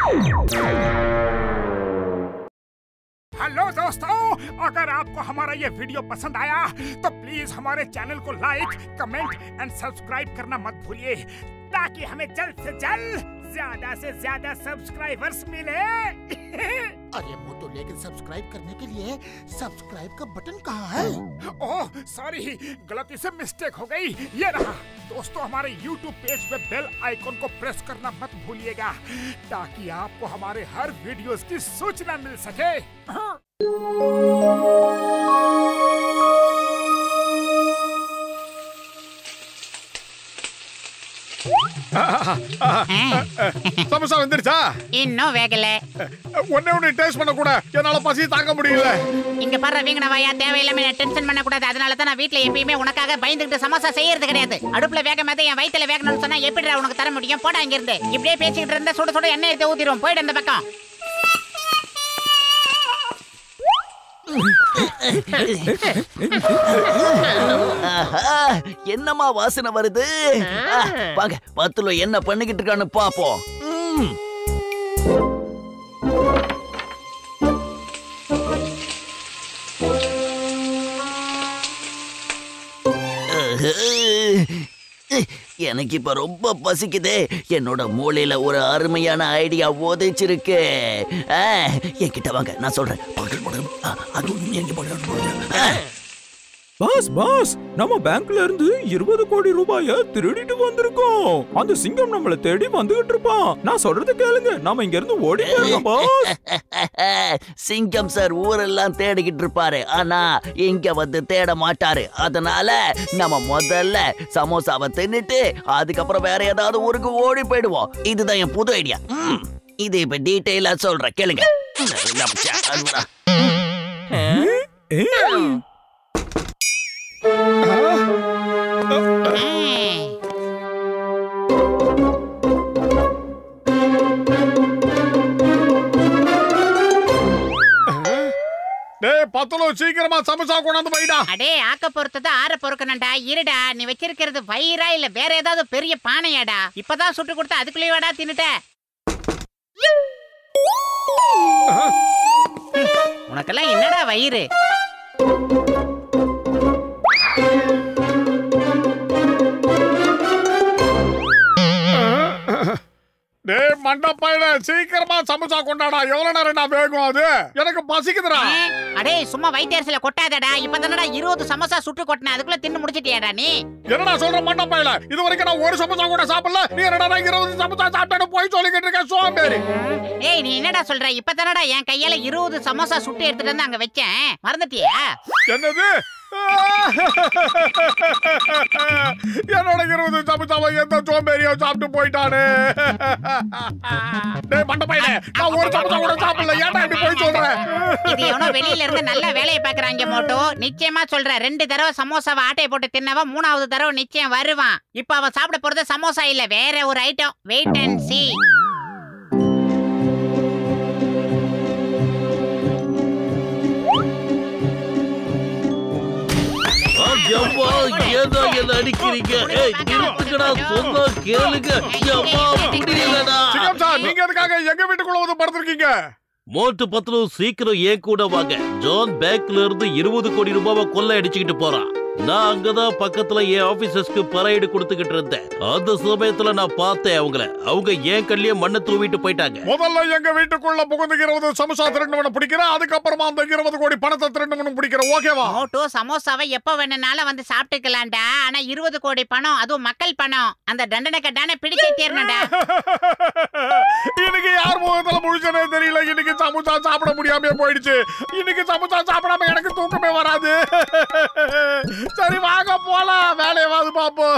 Hello दोस्तों, अगर आपको हमारा ये वीडियो पसंद आया तो प्लीज हमारे चैनल को लाइक, कमेंट एंड सब्सक्राइब करना मत भूलिए ताकि हमें जल्द से जल्द ज्यादा से ज्यादा सब्सक्राइबर्स मिले। अरे मोटू, लेकिन सब्सक्राइब करने के लिए सब्सक्राइब का बटन कहाँ है? ओह सॉरी, गलती से मिस्टेक हो गई। ये रहा। दोस्तों, हमारे YouTube पेज पे बेल आइकॉन को प्रेस करना मत भूलिएगा ताकि आपको हमारे हर वीडियोस की सूचना मिल सके। சமோசா வந்துருச்சா? இன்னும் வேகல. ஒண்ணே டேஸ்ட் பண்ண கூட என்னால பசி தாங்க முடியல. இங்க பாரு வீங்கன வாயா, தேவையில்லாம டென்ஷன் பண்ண கூடாது. அதனால தான் நான் வீட்ல எப்பயுமே உனக்காக பயந்துட்டு சமோசா செய்யறது கிடையாது. அடுப்புல வேகமாத என் வயித்துல வேகணும்னு சொன்னா எப்படிடா உனக்கு தர முடியும்? போடா இங்க இருந்து. இப்படியே பேசிக்கிட்டு இருந்தா சுட சுட எண்ணெய் எடுத்து ஊத்திரும். போய்டு அந்த பக்கம். என்னமா வாசனை வருது? வாங்க பத்துல என்ன பண்ணிக்கிட்டு இருக்கான்னு பாப்போம். எனக்கு இப்ப ரொம்ப பசிக்குதே. என்னோட மூளையில ஒரு அருமையான ஐடியா ஓதிச்சிருக்கு. என்கிட்ட வாங்க, நான் சொல்றேன். பாஸ் பாஸ், நம்ம பேங்க்ல இருந்து 20 கோடி ரூபாய திருடிட்டு வந்திருக்கோம். அந்த சிங்கம் நம்மள தேடி வந்துகிட்டு இருப்பான். நான் சொல்றத கேளுங்க, நாம இங்க இருந்து ஓடி போயிடலாம் பாஸ். சிங்கம் சார் ஊரெல்லாம் தேடிக்கிட்டு இருப்பாரு, ஆனா இங்க வந்து தேட மாட்டாரு. அதனால நம்ம முதல்ல சமோசாவை தின்னுட்டு அதுக்கப்புறம் வேற ஏதாவது ஊருக்கு ஓடி போயிடுவோம். இதுதான் என் புது ஐடியா. இது இப்ப டீடைலா சொல்றேன், கேளுங்க. சீக்கிரமா சமோசா கொண்டாந்து வைடா. அடே, ஆக்க பொறுத்தது ஆற பொறுக்கணும்டா. இருடா, நீ வச்சிருக்கிறது வயிறா இல்ல வேற ஏதாவது பெரிய பானையாடா? இப்பதான் சுட்டு கொடுத்த அதுக்குள்ளேயேடா தின்னுட்ட. உனக்கெல்லாம் என்னடா வயிறு? டேய் மண்டப்பையில, சீக்கிரமா சமோசா கொண்டாடா. எவ்வளவு நேரம் நான் வேகும்? அது எனக்கு பசிக்குதுடா. அடே, சும்மா வயித்தேர்சல கொட்டாதடா. இப்பதானடா 20 சமோசா சுட்டு கொட்டின, அதுக்குள்ள தின்னு முடிச்சிட்டியாடா நீ? என்னடா சொல்ற மண்டப்பையில? இது வரைக்கும் நான் ஒரு சமோசா கூட சாப்பிடல. நீ என்னடா 20 சமோசா சாப்பிட்டேன்னு போய் சொல்லிக்கிட்டு இருக்க சோம்பேறி? ஏய், நீ என்னடா சொல்ற? இப்பதானடா என் கையால 20 சமோசா சுட்டு எடுத்துட்டு வந்து அங்க வச்சேன். மறந்துட்டியா? என்னது? என்னோட 20 சமோசாவை எந்த சோம்பேறியோ சாப்பிட்டு போயிட்டானே. டேய் மண்டப்பையில, நான் ஒரு சமோசா கூட சாப்பிடல. ஏன்டா இப்படி போய் சொல்ற? இது எவனோ வெளியில இருந்து நல்ல வேலையை பாக்குறாங்க மோட்டோ. நிச்சயமா சொல்ற, 2 தடவை சமோசாவை ஆட்டையை போட்டு தின்னவன் 3வது தடவை நிச்சயம் வருவான். இப்ப அவன் சாப்பிட போறது சமோசா இல்ல, வேற ஒரு ஐட்டம். வெயிட் அண்ட் சீ. நீங்க அதுக்காக எங்க வீட்டுக்குள்ள வந்து படுத்திருக்கீங்க? மோட்டு பத்லு, சீக்கிரம் ஏன் கூட வாங்க. ஜான் பேங்க்ல இருந்து 20 கோடி ரூபாவை கொள்ளை அடிச்சுக்கிட்டு போறான். நான் அங்கதான் பக்கத்துல என் ஆபீசர்ஸ்க்கு பரையீடு கொடுத்துக்கிட்டு இருந்தேன். அந்த சமயத்துல நான் பார்த்தேன் அவங்க என் கல்லியே மண்ணை தூவிட்டு போயிட்டாங்க. முதல்ல எங்க வீட்டுக்குள்ள புகுந்து 20 சமோசா திருடவன பிடிக்கிறேன். அதுக்கப்புறமா அந்த 20 கோடி பணத்தை திருடவன பிடிக்கிறேன். ஓகேவா? மோட்டோ, சமோசாவை எப்ப வேணும்னாலும் வந்து சாப்பிட்டுக்கலாம்டா. ஆனா 20 கோடி பணம், அதுவும் மக்கள் பணம். அந்த தண்டனை கட்டான பிடிச்சே தீரணும்டா. இன்னைக்கு யார் முகத்துல முழிச்சனே தெரியல. இன்னைக்கு சமோசா சாப்பிட முடியாம போயிடுச்சு. இன்னைக்கு சமோசா சாப்பிடாம எனக்கு தூக்கமே வராது. சரி வாங்க போலாம், வேலையாவது பாப்போம்.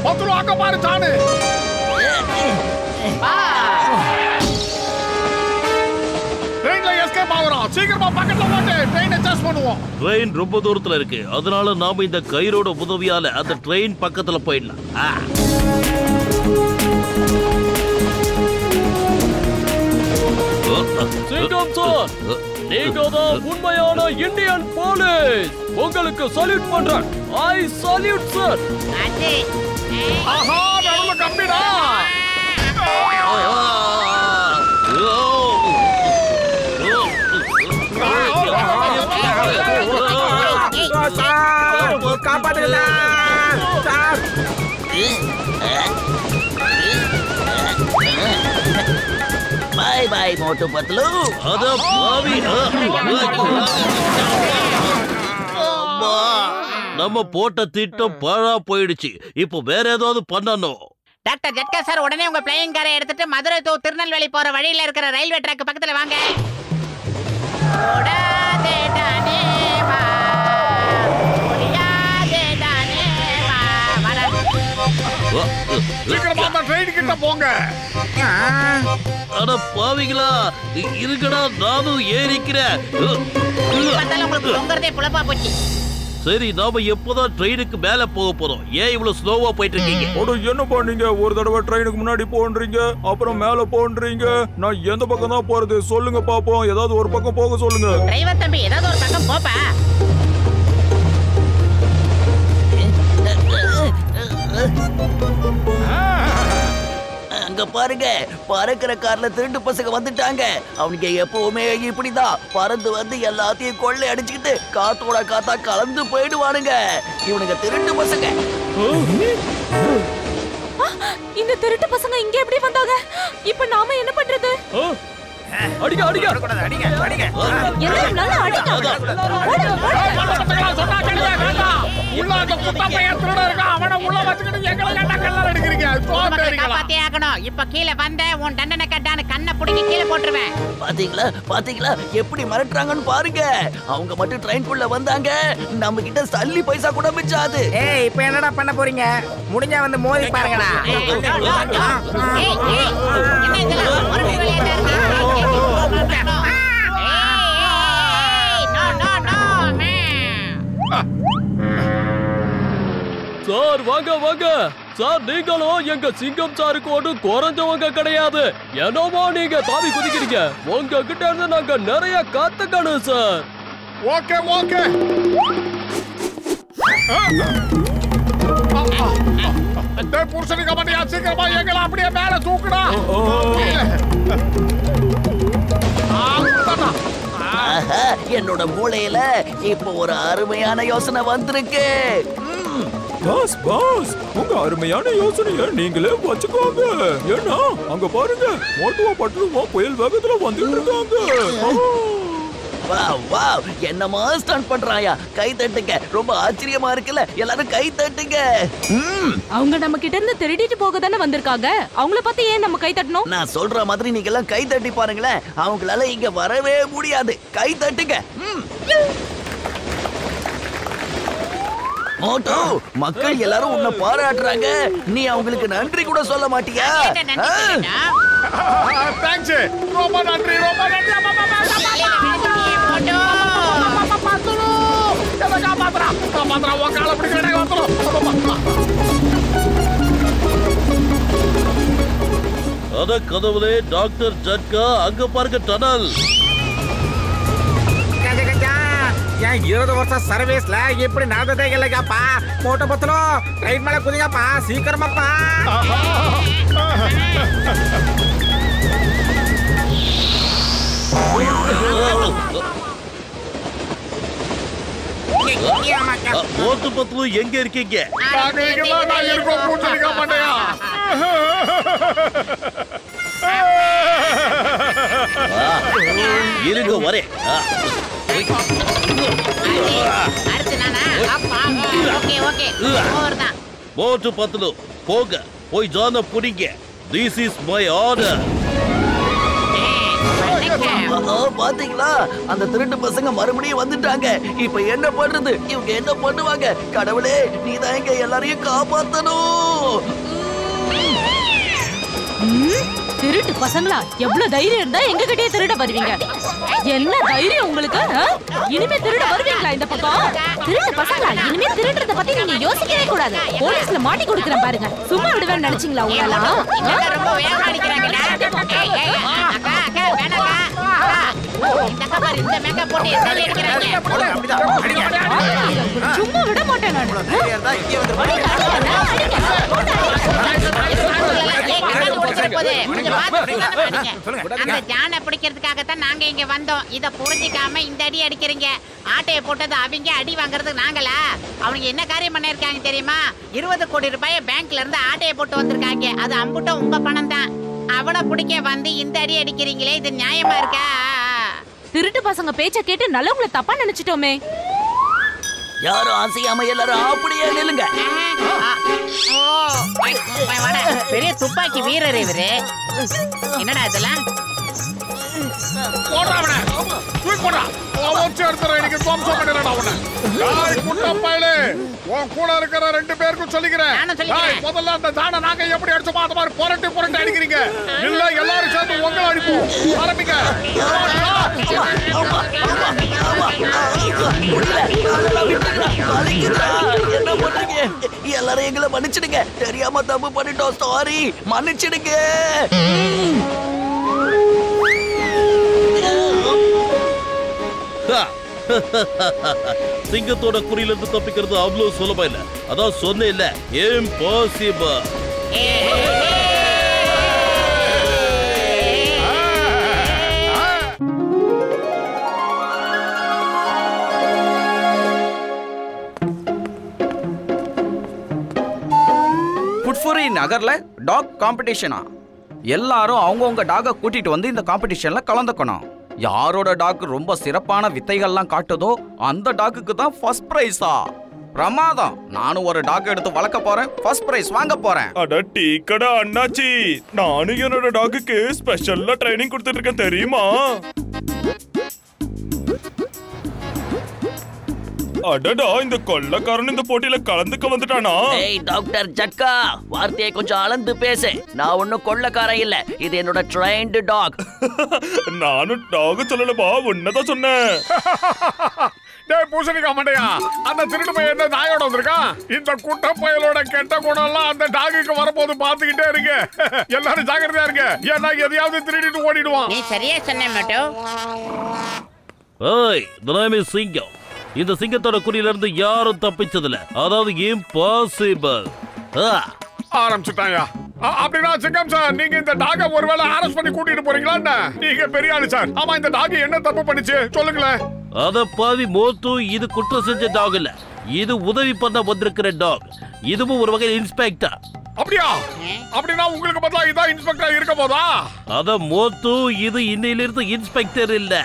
பத்து வாங்க பாரு சாணு. ட்ரெயின்ல எஸ்கேப் ஆகுறோம். சீக்கிரமா பக்கத்துல போட்டு ட்ரெயின் அட்ஜஸ்ட் பண்ணுவோம். ட்ரெயின் ரொம்ப தூரத்துல இருக்கு. அதனால நாம இந்த கயிறோட உதவியால அந்த ட்ரெயின் பக்கத்துல போயிடலாம். சிங்கம் சார், நீங்க தான் உண்மையான இந்தியன் போலீஸ். உங்களுக்கு சல்யூட் பண்றேன். I salute sir. அது ஆஹா நடுவுல கம்பிடா. காப்பாத்துங்களா sir. Bye bye Motu Patlu. அத பாவி. அம்மா, நம்ம போட்ட திட்டம் பாழா போயிடுச்சு. இப்போ வேற ஏதாவது பண்ணணும். டாக்டர் ஜட்கா சார், உடனே உங்க பிளேயிங் காரை எடுத்துட்டு மதுரை டு திருநெல்வேலி போற வழியில இருக்கிற ரயில்வே ட்ராக் பக்கத்துல வாங்க. ஓடாதே தானே வா, ஓடியாதே தானே வா, வர. சீக்கிரமா அந்த ட்ரெயின் கிட்ட போங்க. அட பாவிகளா, இருக்கடா, நானும் ஏறிக்கிறேன். பார்த்தாலும் உங்களுக்கு தொங்குறதே புலப்பா போச்சு. சரி, நாம எப்போதான் ட்ரெயினுக்கு மேல போக போறோம்? ஏன் இவ்வளவு ஸ்லோவா போயிட்டு இருக்கீங்க? அட என்ன பண்ணீங்க? ஒரு தடவை ட்ரெயினுக்கு முன்னாடி போன்றீங்க, அப்புறம் மேல போன்றீங்க. நான் எந்த பக்கம் தான் போறது சொல்லுங்க பாப்போம். ஏதாவது ஒரு பக்கம் போக சொல்லுங்க. டிரைவர் தம்பி, ஏதாவது ஒரு பக்கம் போப்பா. அங்க பாருங்க, பறக்கிற கார்ல திருட்டு பசங்க வந்துட்டாங்க. அவனுக்கு எப்பவுமே இப்படிதான் பறந்து வந்து எல்லாத்தையும் கொள்ளை அடிச்சுக்கிட்டு காத்தோட காத்தா கலந்து போயிடுவானுங்க. இவனுங்க திருட்டு பசங்க. இந்த திருட்டு பசங்க இங்க எப்படி வந்தாங்க? இப்ப நாம என்ன பண்றது? அடிங்க அடிங்க எல்லாரும் நல்லா அடிங்க. சொன்னா கேளுங்க, வேண்டாம். உள்ள அந்த குட்டா பையன் திருட இருக்கான். அவனை உள்ள வச்சுக்கிட்டு எங்களை ஏன்டா கல்லறை எடுக்கிறீங்க? காப்பாத்தே ஆகணும். இப்ப கீழே வந்த உன் தண்டனை கட்டான கண்ணை புடிங்கி கீழே போட்டுருவேன். பாத்தீங்களா பாத்தீங்களா எப்படி மிரட்டுறாங்கன்னு பாருங்க. அவங்க மட்டும் ட்ரெயின்குள்ள வந்தாங்க, நம்ம கிட்ட சல்லி பைசா கூட மிச்சாது. ஏய், இப்போ என்னடா பண்ண போறீங்க? முடிஞ்சா வந்து மோதி பாருங்கடா. ஏய், ஏய், என்ன இதெல்லாம் ஒரு விளையாட்டா இருக்கு? சார் வாங்க வாங்க சார். நீங்களும் எங்க சிங்கம் சாருக்கு ஒன்றும் குறைஞ்சவங்க கிடையாது. என்னமோ நீங்க தாவி குதிக்கிறீங்க. உங்க கிட்ட இருந்து நாங்க நிறைய கத்துக்கணும் சார். Okay okay. டேய் புருஷனுக்கு மாட்டியா, சீக்கிரமா எங்களை அப்படியே மேல தூக்குடா. ஆஹா, என்னோட மூளையில இப்போ ஒரு அருமையான யோசனை வந்திருக்கு. பாஸ் பாஸ், உங்க அருமையான யோசனையை நீங்களே வச்சுக்கோங்க. ஏன்னா அங்க பாருங்க, மோட்டுவா பட்டுவா புயல் வேகத்துல வந்துட்டு இருக்காங்க. வாவ் வாவ், என்னமா ஸ்டாண்ட் பண்றாயா? கை தட்டுங்க. ரொம்ப ஆச்சரியமா இருக்குல்ல? எல்லாரும் கை தட்டுங்க. அவங்க நம்ம கிட்ட இருந்து திருடிட்டு போக தானே வந்திருக்காங்க. அவங்கள பத்தி ஏன் நம்ம கை தட்டணும்? நான் சொல்ற மாதிரி நீங்க எல்லாம் கை தட்டி பாருங்களேன். அவங்களால இங்க வரவே முடியாது. கை தட்டுங்க. மோட்டோ, மக்கள் எல்லாரும் உன்னை பாராட்டுறாங்க. நீ அவங்களுக்கு நன்றி கூட சொல்ல மாட்டியா? தேங்க்ஸ், ரொம்ப நன்றி, ரொம்ப நன்றி. அத கதவுலே டாக்டர் ஜட்கா, அங்க பாருங்க டனல். ஏன் 20 வருஷம் சர்வீஸ்ல இப்படி நடந்ததே இல்லையாப்பா? மோட்டோ பத்தலோ ட்ரெயின் மேல குதிங்கப்பா, சீக்கிரமாப்பா. மோட்டு பத்லு எங்க இருக்கீங்க? இருக்கோம் பூச்சலிக்கா மாட்டையா. இருங்க வரே. மோட்டு பத்லு போங்க, போய் ஜான புடிங்க. This is my order. பாத்தீங்களா, அந்த திருட்டு பசங்க மறுபடியும் வந்துட்டாங்க. இப்ப என்ன பண்றது? இவங்க என்ன பண்ணுவாங்க? கடவுளே, நீதான் எங்க எல்லாரையும் காப்பாத்தணும். திருட்டு பசங்களா? எவ்வளவு தைரியம் இருந்தா எங்க கிட்டே திருட வருவீங்க? என்ன தைரியம் உங்களுக்கு? இனிமே திருட வருவீங்களா இந்த பக்கம்? திருட்டு பசங்களா? இனிமே திருடுறத பத்தி நீங்க யோசிக்கவே கூடாது. போலீஸ்ல மாட்டி கொடுக்குறேன் பாருங்க. சும்மா விடுவேன்னு நினைச்சீங்களா உங்களால? ரொம்ப வேகமா அடிக்கிறாங்க. இந்த கவர் இந்த மேக்கப் போட்டு எத்தனை அடிக்கிறாங்க. சும்மா விட மாட்டேன் நான். அந்த ஜானை பிடிக்கிறதுக்காகத்தான் நாங்க இங்க வந்தோம். இத புரிஞ்சுக்காம இந்த அடி அடிக்கிறீங்க. ஆட்டையை போட்டது அவங்க, அடி வாங்குறது நாங்களா? அவங்க என்ன காரியம் பண்ணிருக்காங்க தெரியுமா? 20 கோடி ரூபாய் பேங்க்ல இருந்து ஆட்டையை போட்டு வந்திருக்காங்க. அது அம்புட்டும் உங்க பணம் தான். அவனை பிடிக்க வந்து இந்த அடி அடிக்கிறீங்களே, இது நியாயமா இருக்கா? திருட்டு பசங்க பேச்ச கேட்டு நல்லவங்களை தப்பா நினைச்சிட்டோமே. யாரும் அசையாம எல்லாரும் அப்படியே நில்லுங்க. பெரிய துப்பாக்கி வீரர் இவரு. என்னடா இதெல்லாம்? கூட இருக்கிற 2 பேருக்கும் சொல்லிக்கிறேன். முதல்ல அந்த ஜானை நாங்க எப்படி அடிச்சோமோ அது மாதிரி புரட்டி புரட்டி அடிக்கிறீங்க. இல்ல எல்லாரும் சேர்ந்து உங்களை அடிப்போம். ஆரம்பிங்க. என்ன பண்றீங்க? எல்லாரும் எங்களை மன்னிச்சிடுங்க. தெரியாம தப்பு பண்ணிட்டோம். சாரி, மன்னிச்சிடுங்க. சிங்கத்தோட குறியிலிருந்து தப்பிக்கிறது அவ்வளவு சுலபம் இல்ல. அதான் சொன்னேன் இல்ல, இம்பாசிபிள். புட்ஃபுரி நகர்ல டாக் காம்படிஷனா? எல்லாரும் அவங்கவுங்க டாக கூட்டிட்டு வந்து இந்த காம்படிஷன்ல கலந்துக்கணும். யாரோட டாக் ரொம்ப சிறப்பான வித்தைகள்லாம் காட்டுதோ அந்த டாக்குக்கு தான் ஃபர்ஸ்ட் பிரைஸா? பிரமாதம். நானும் ஒரு டாக் எடுத்து வளர்க்க போறேன். ஃபர்ஸ்ட் பிரைஸ் வாங்க போறேன். அட டீக்கடா அண்ணாச்சி, நானும் என்னோட டாக்குக்கு ஸ்பெஷல்லா ட்ரைனிங் கொடுத்துட்டு இருக்கேன் தெரியுமா? அடடா, இந்த கொள்ளக்காரன் இந்த போட்டியில கலந்துக்க வந்துட்டானா? ஏய் டாக்டர் ஜட்கா, வார்த்தையை கொஞ்சம் அளந்து பேசு. நான் ஒன்னும் கொள்ளக்காரன் இல்ல, இது என்னோட ட்ரெயின்டு டாக். நானும் டாக் சொல்லலப்பா, உன்னதான் சொன்னேன். டேய் பூசணிக்கா மண்டையா, அந்த திருட்டு பையன் என்ன நாயோட வந்திருக்கான்? இந்த குட்ட பயலோட கெட்ட குணம் எல்லாம் அந்த டாகுக்கு வரப்போது பாத்துக்கிட்டே இருங்க. எல்லாரும் ஜாக்கிரதையா இருங்க, ஏன்னா எதையாவது திருடிட்டு ஓடிடுவான். நீ சரியா சொன்ன மட்டும். ஓய், நாமே சிங்கம். இந்த சிங்கத்தோட குறியில இருந்து யாரும் தப்பிச்சதில்ல. அதாவது இம்பாசிபிள். ஆரம்பிச்சுட்டாயா? அப்படின்னா சிங்கம் சார், நீங்க இந்த டாக ஒருவேளை அரெஸ்ட் பண்ணி கூட்டிட்டு போறீங்களா? நீங்க பெரிய ஆளு சார். ஆமா, இந்த டாக் என்ன தப்பு பண்ணுச்சு சொல்லுங்களேன். அத பாவி மோத்து, இது குற்றம் செஞ்ச டாக் இல்ல, இது உதவி பண்ண வந்திருக்கிற டாக். இதுவும் ஒரு வகையில் இன்ஸ்பெக்டர். அப்படியா? அப்படின்னா உங்களுக்கு பதிலா இதான் இன்ஸ்பெக்டர் இருக்க போதா? அத மோத்து, இது இன்னையிலிருந்து இன்ஸ்பெக்டர் இல்ல,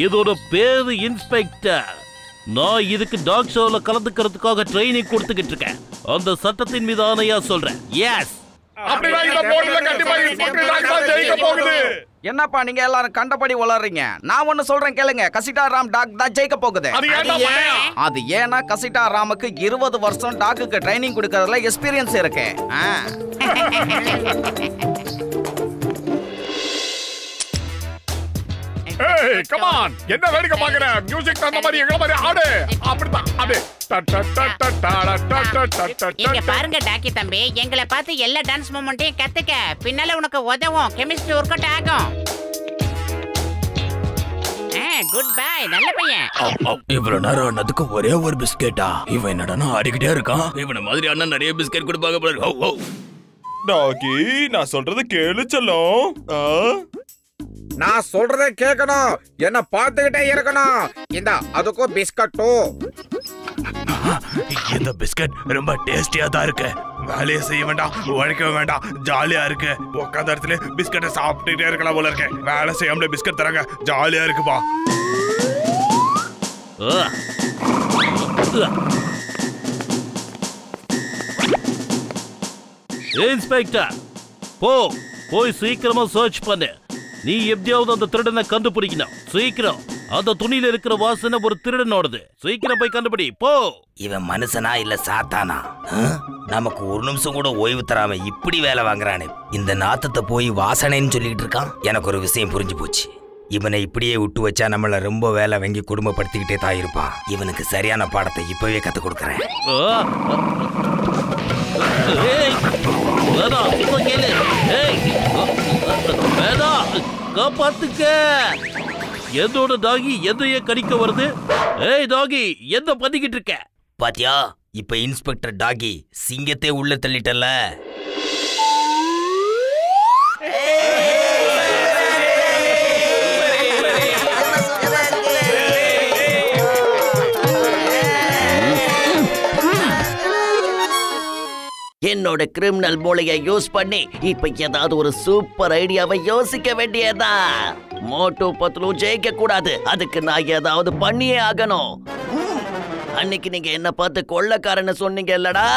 இதோட பேரு இன்ஸ்பெக்டர். நான் இதுக்கு டாக் ஷோல கலந்துக்கிறதுக்காக ட்ரைனிங் கொடுத்துக்கிட்டு இருக்கேன். அந்த சட்டத்தின் மீது ஆணையா சொல்றேன். எஸ். அப்படினா இந்த போர்டுல கண்டிப்பா இன்ஸ்பெக்டர் டாக் தான் ஜெயிக்க போகுது. என்னப்பா நீங்க எல்லாரும் கண்டபடி வளர்றீங்க? நான் ஒன்னு சொல்றேன் கேளுங்க. கசிட்டா ராம் டாக் தான் ஜெயிக்க போகுது. அது ஏன்னா கசிட்டா ராமுக்கு 20 வருஷம் டாக்குக்கு ட்ரைனிங் கொடுக்கறதுல எக்ஸ்பீரியன்ஸ் இருக்கு. ஏய் கம் ஆன், என்ன வேடிக்கை பாக்குற? மியூசிக் தந்த மாதிரி எங்கள மாதிரி ஆடு. அப்படிதான் ஆடு. இங்க பாருங்க டாக்கி தம்பி, எங்களை பார்த்து எல்லா டான்ஸ் மூமெண்ட்டையும் கத்துக்க. பின்னால உனக்கு உதவும், கெமிஸ்ட்ரி ஒர்க் அவுட் ஆகும். குட் பை, நல்ல பையன். இவ்வளவு நேரம் அண்ணதுக்கு ஒரே ஒரு பிஸ்கெட்டா? இவன் என்னடா ஆடிக்கிட்டே இருக்கான். இவன மாதிரி அண்ணன் நிறைய பிஸ்கெட் கொடுப்பாங்க போல. டாகி, நான் சொல்றது கேளு செல்லம். நான் சொல்றத கேட்கணும், என்ன பார்த்துக்கிட்டே இருக்கணும். இந்த அதுக்கும் பிஸ்கட்டும். இந்த பிஸ்கட் ரொம்ப டேஸ்டியா தான் இருக்கு. வேலையை செய்ய வேண்டாம், உழைக்க வேண்டாம், ஜாலியா இருக்கு. உட்காந்த இடத்துல பிஸ்கட்டை சாப்பிட்டுட்டே இருக்கலாம் போல இருக்கு. வேலை செய்யாம பிஸ்கட் தராங்க, ஜாலியா இருக்குப்பா. இன்ஸ்பெக்டர், போய் சீக்கிரமா சர்ச் பண்ணு. நீ எப்படியாவது அந்த திருடனை கண்டுபிடிக்கணும். சீக்கிரம். அந்த துணியில இருக்கிற வாசனை ஒரு திருடனோடது. சீக்கிரம் போய் கண்டுபிடி. போ. இவன் மனுஷனா இல்ல சாத்தானா? நமக்கு ஒரு நிமிஷம் கூட ஓய்வு தராம இப்படி வேலை வாங்குறானே. இந்த நாத்தத்தை போய் வாசனைன்னு சொல்லிட்டு இருக்கான். எனக்கு ஒரு விஷயம் புரிஞ்சு போச்சு. இவனை இப்படியே விட்டு வச்சா நம்மள ரொம்ப வேலை வாங்கி குடும்பப்படுத்திக்கிட்டே தான் இருப்பான். இவனுக்கு சரியான பாடத்தை இப்பவே கத்து கொடுக்கறேன். காப்பாத்துக்க. என்னோட டாகி எதையே கடிக்க வருது? ஏய் டாகி, என்ன பண்ணிக்கிட்டு இருக்க? பாத்தியா, இப்ப இன்ஸ்பெக்டர் டாகி சிங்கத்தை உள்ள தள்ளிட்டல. என்னோட கிரிமினல் மூளையை யூஸ் பண்ணி இப்ப ஏதாவது ஒரு சூப்பர் ஐடியாவை யோசிக்க வேண்டியதா. மோட்டு பத்லு ஜெயிக்க கூடாது, அதுக்கு நான் ஏதாவது பண்ணியே ஆகணும். அன்னைக்கு நீங்க என்ன பார்த்து கொள்ளக்காரன்னு சொன்னீங்க இல்லடா,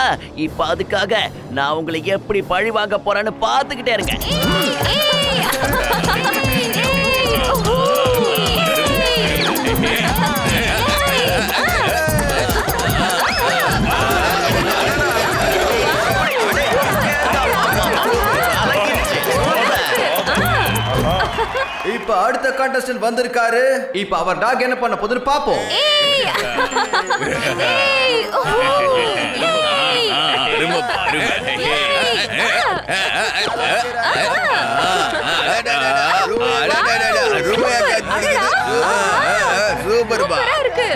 இப்ப அதுக்காக நான் உங்களை எப்படி பழி வாங்க போறேன்னு பாத்துக்கிட்டே இருக்கேன். இப்ப அடுத்த கான்டெஸ்டன்ட் வந்திருக்காரு. இப்ப அவர் டாக் என்ன பண்ண போதுன்னு பாப்போம். சூப்பர் பா இருக்கு.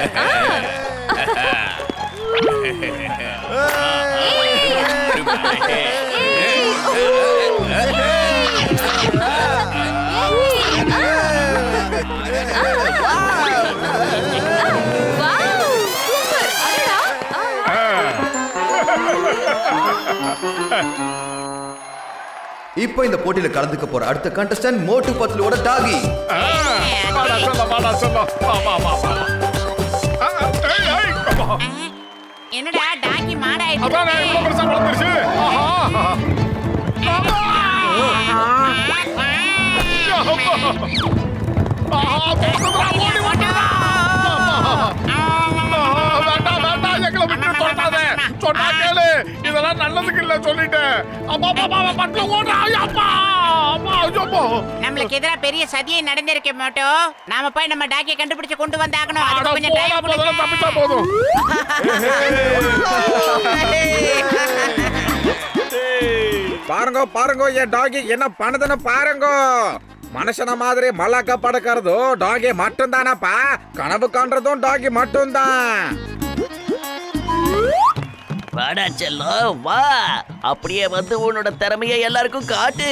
இப்போ இந்த போட்டியில கலந்துக்க போற அடுத்த கான்டெஸ்டன்ட் மோட்டு பத்லுவோட டாகி. என்னடா டாகி மாடாயிடுச்சு? அதான் இவ்வளவு பெருசா வளர்ந்துருச்சு. இதெல்லாம் நல்லதுக்கு இல்ல சொல்லிட்டேன். நம்மளுக்கு எதிராக பெரிய சதியை நடந்திருக்க மோட்டோ. நாம போய் நம்ம டாக்கியை கண்டுபிடிச்சு கொண்டு வந்தாகணும். அதுக்கு கொஞ்சம் டைம் கொடுங்க. தப்பிச்சா போதும். பாருங்க பாருங்க, என் டாகி என்ன பண்ணுதுன்னு பாருங்க. மனுஷன மாதிரி மல்லாக்க படுக்கிறதும் டாகி மட்டும் தானப்பா, கனவு காண்றதும் டாகி மட்டும் தான். வாடா செல்லம் வா, அப்படியே வந்து உன்னோட திறமையை எல்லாருக்கும் காட்டு.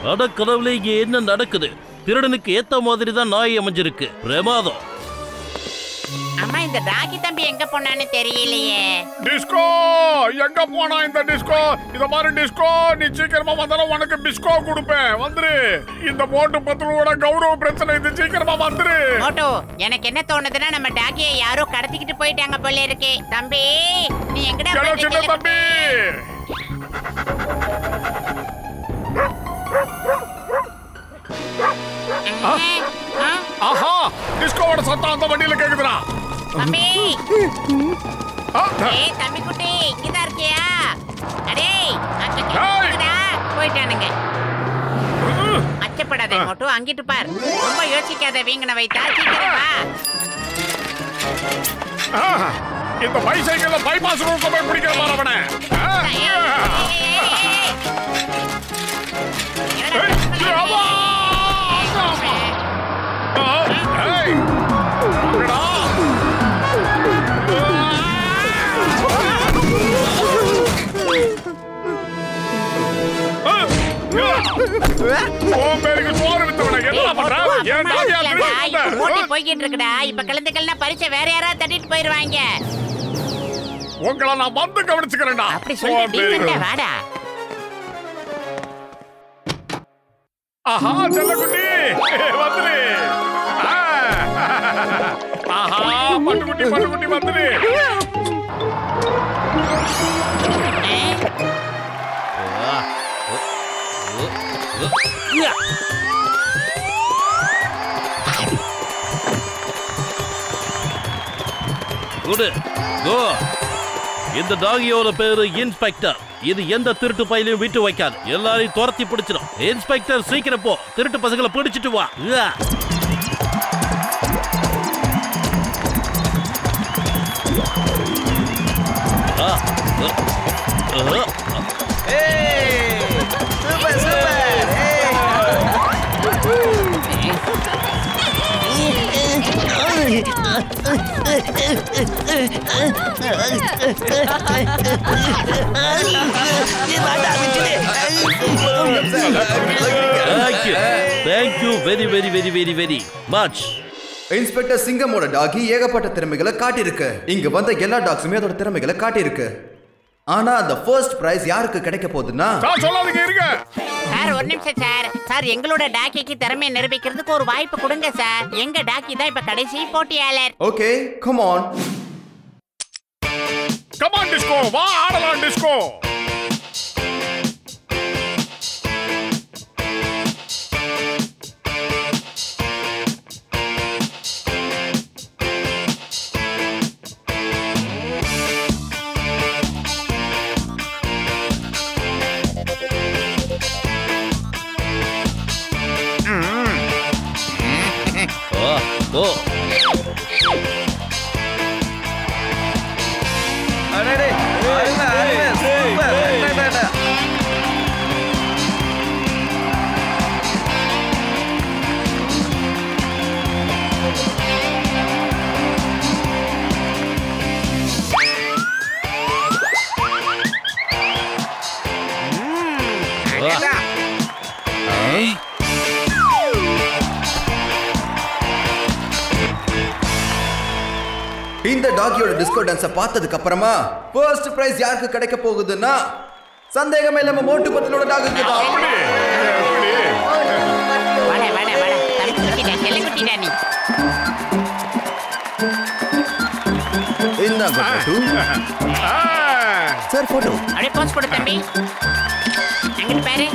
அட கடவுளே, இங்க என்ன நடக்குது? திருடனுக்கு ஏத்த மாதிரி தான் நாய் அமைஞ்சிருக்கு. பிரமாதம். அம்மா, இந்த டாகி தம்பி எங்க போனான்னு தெரியலையே. டிஸ்கோ எங்க போனா இந்த டிஸ்கோ? இத மாதிரி டிஸ்கோ, நீ சீக்கிரமா வந்தாலும் உனக்கு பிஸ்கோ கொடுப்பேன். வந்துரு. இந்த மோட்டு பத்லுவோட கௌரவ பிரச்சனை இது, சீக்கிரமா வந்துரு. மோட்டு, எனக்கு என்ன தோணுதுன்னா நம்ம டாகியை யாரோ கடத்திக்கிட்டு போயிட்டாங்க போல இருக்கு. தம்பி, நீ எங்கடா சின்ன தம்பி? ஆஹா, டிஸ்கோவோட சத்தம் அந்த வண்டியில கேக்குதுடா. தம்பி, ஏய் தம்பி குட்டி, இங்கதான் இருக்கியா? அடே, அங்க போயிட்டானுங்க. அச்சப்படாதே மோட்டு, அங்கிட்டு பார். ரொம்ப யோசிக்காத, வீங்கன வைத்தா. சீக்கிரம் வா. இந்த பைசைக்கிள்ல பைபாஸ் ரோட்ல போய் பிடிக்கிற மாதிரி அவனை. போய்கிட்டு இருக்குடா. இப்ப கலந்துக்கலன்னா பரிசை வேற யாராவது தட்டிட்டு போயிருவாங்க. உங்களை நான் வந்து கவனிச்சுக்கிறேன்டா. அப்படி சொல்லிட்டு வாடா. ஆஹா, செல்லக்குட்டி வந்துரு. ஆஹா, பட்டுக்குட்டி பட்டுக்குட்டி வந்துரு. குடு கோ. இந்த டாகியோட பேரு இன்ஸ்பெக்டர். இது எந்த திருட்டு பையிலையும் விட்டு வைக்காது. எல்லாரையும் துரத்தி பிடிச்சிடும். இன்ஸ்பெக்டர் சீக்கிரம் போ, திருட்டு பசங்களை பிடிச்சிட்டு வா. Super super. Thank you very very very very very much. Inspector சிங்கமோட டாகி ஏகப்பட்ட திறமைகளை காட்டியிருக்கு. இங்க வந்த எல்லா டாக்ஸுமே அதோட திறமைகளை காட்டியிருக்கு. ஆனா அந்த ஃபர்ஸ்ட் பிரைஸ் யாருக்கு கிடைக்க போகுதுன்னா சொல்லாதீங்க இருங்க சார். ஒரு நிமிஷம் சார். சார் எங்களோட டாக்கிக்கு திறமையை நிரூபிக்கிறதுக்கு ஒரு வாய்ப்பு கொடுங்க சார். எங்க டாக்கி தான் இப்ப கடைசி போட்டியாளர். Okay come on. Come on disco, வா ஆடலாம் டிஸ்கோ. இந்த டாகியோட டிஸ்கோ டான்ஸை பார்த்ததுக்கு அப்புறமா ஃபர்ஸ்ட் பிரைஸ் யாருக்கு கிடைக்க போகுதுன்னா சந்தேகமே இல்லாம மோட்டு பத்தலோட டாகுக்கு தான். வாடா வாடா வாடா. தம்பி குட்டிடா, செல்ல குட்டிடா நீ. இந்தாங்க போட்டோ. Sir photo. அப்படியே போஸ் கொடு தம்பி. அங்கிட்டு பாரு.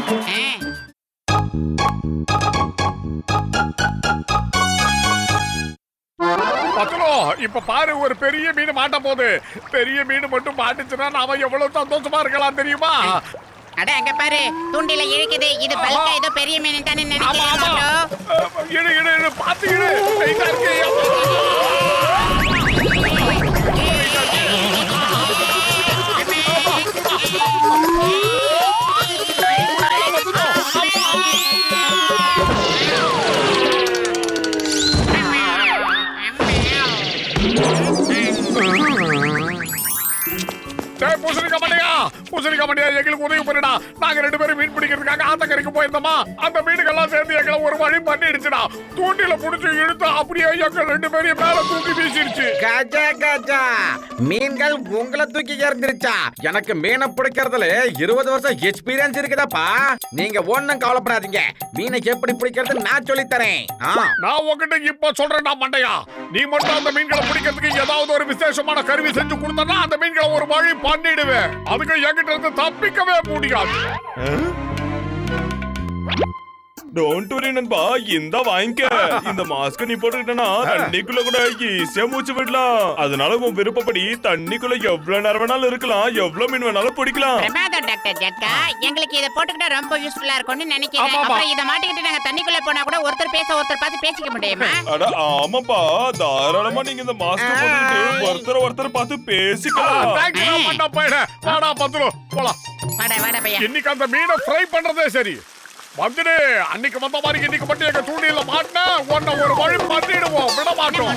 பத்தலோ, இப்ப பாரு ஒரு பெரிய மீன் மாட்ட போகுது. பெரிய மீன் மட்டும் மாட்டுச்சுன்னா நாம எவ்வளவு சந்தோஷமா இருக்கலாம் தெரியுமா? அட அங்க பாரு, தூண்டில இழுக்குது. இது பல்கா ஏதோ பெரிய மீன் தானே நினைக்கிறேன். இடு இடு இடு, பாத்து இடு. டைட்டா இருக்கு. பூசணிக்கா மண்டியா, எங்களுக்கு உதவி பண்ணுடா. நாங்க 2 பேரும் மீன் பிடிக்கிறதுக்காக ஆத்தக்கரைக்கு போயிருந்தோமா. அந்த மீனுக்கெல்லாம் சேர்ந்து எங்களை ஒரு வழி பண்ணிடுச்சுடா. தூண்டில புடிச்சு இழுத்து அப்படியே எங்க 2 பேரையும் மேல தூக்கி வீசிடுச்சு. கஜா கஜா, மீன்கள் உங்களை தூக்கி எறிஞ்சிருச்சா? எனக்கு மீனை பிடிக்கிறதுல 20 வருஷம் எக்ஸ்பீரியன்ஸ் இருக்குதாப்பா. நீங்க ஒண்ணும் கவலைப்படாதீங்க. மீனை எப்படி பிடிக்கிறது நான் சொல்லி தரேன். நான் உங்ககிட்ட இப்ப சொல்றேன்டா மண்டையா, நீ மட்டும் அந்த மீன்களை பிடிக்கிறதுக்கு ஏதாவது ஒரு விசேஷமான கருவி செஞ்சு கொடுத்தா அந்த மீன்களை ஒரு வழி பண்ணிடுவேன். அதுக்கு என்கிட்ட இருந்து தப்பிக்கவே முடியாது. டோன்ட் வரி நண்பா, இந்த வாங்கிக்க. இந்த மாஸ்க் நீ போட்டுக்கிட்டனா தண்ணிக்குள்ள கூட ஈஸியா மூச்சு விடலாம். அதனால உன் விருப்பப்படி தண்ணிக்குள்ள எவ்வளவு நேரம் வேணாலும் இருக்கலாம், எவ்வளவு மீன் வேணாலும் பிடிக்கலாம். பிரமாதம் டாக்டர் ஜட்கா, எங்களுக்கு இத போட்டுக்கிட்டா ரொம்ப யூஸ்ஃபுல்லா இருக்கும்னு நினைக்கிறேன். அப்புறம் இத மாட்டிக்கிட்டு நாங்க தண்ணிக்குள்ள போனா கூட ஒருத்தர் பேச ஒருத்தர் பார்த்து பேசிக்க முடியுமா? அட ஆமாப்பா, தாராளமா நீங்க இந்த மாஸ்க் போட்டுக்கிட்டு ஒருத்தர் பார்த்து பேசிக்கலாம். தேங்க்யூ பண்ணா போயிடு. வாடா பத்துலோ போலாம். வாடா வாடா பையா. இன்னைக்கு அந்த மீனை ஃப்ரை பண்றதே சரி. வந்துடு, அன்னைக்கு வந்த மாதிரி இன்னைக்கு மட்டும் எங்க தூண்டில மாட்டினா உன்னை ஒரு வழி பண்ணிடுவோம். விட மாட்டோம்.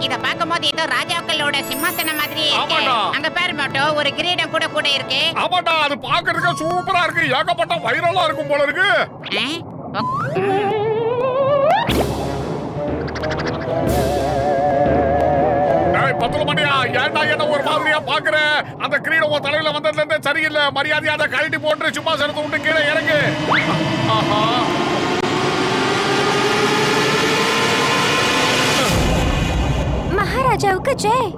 இத பாக்கும்போது ஏதோ ராஜாக்களோட சிம்மாசனம் மாதிரி இருக்கு. அங்க பாரு மோட்டோ, ஒரு கிரீடம் கூட கூட இருக்கு. ஆமாடா, அது பாக்குறதுக்கு சூப்பரா இருக்கு. ஏகப்பட்ட வைரலா இருக்கும் போல இருக்கு. பத்துல மணியா, ஏன்டா என்ன ஒரு மாதிரியா பாக்குற? அந்த கிரீடம் உன் தலையில வந்ததுல இருந்தே சரியில்லை. மரியாதையா அதை கழட்டி போட்டு சிம்மாசனத்தை விட்டு கீழே இறங்கு. ஆஹா மகாராஜாவுக்கு ஜெய்.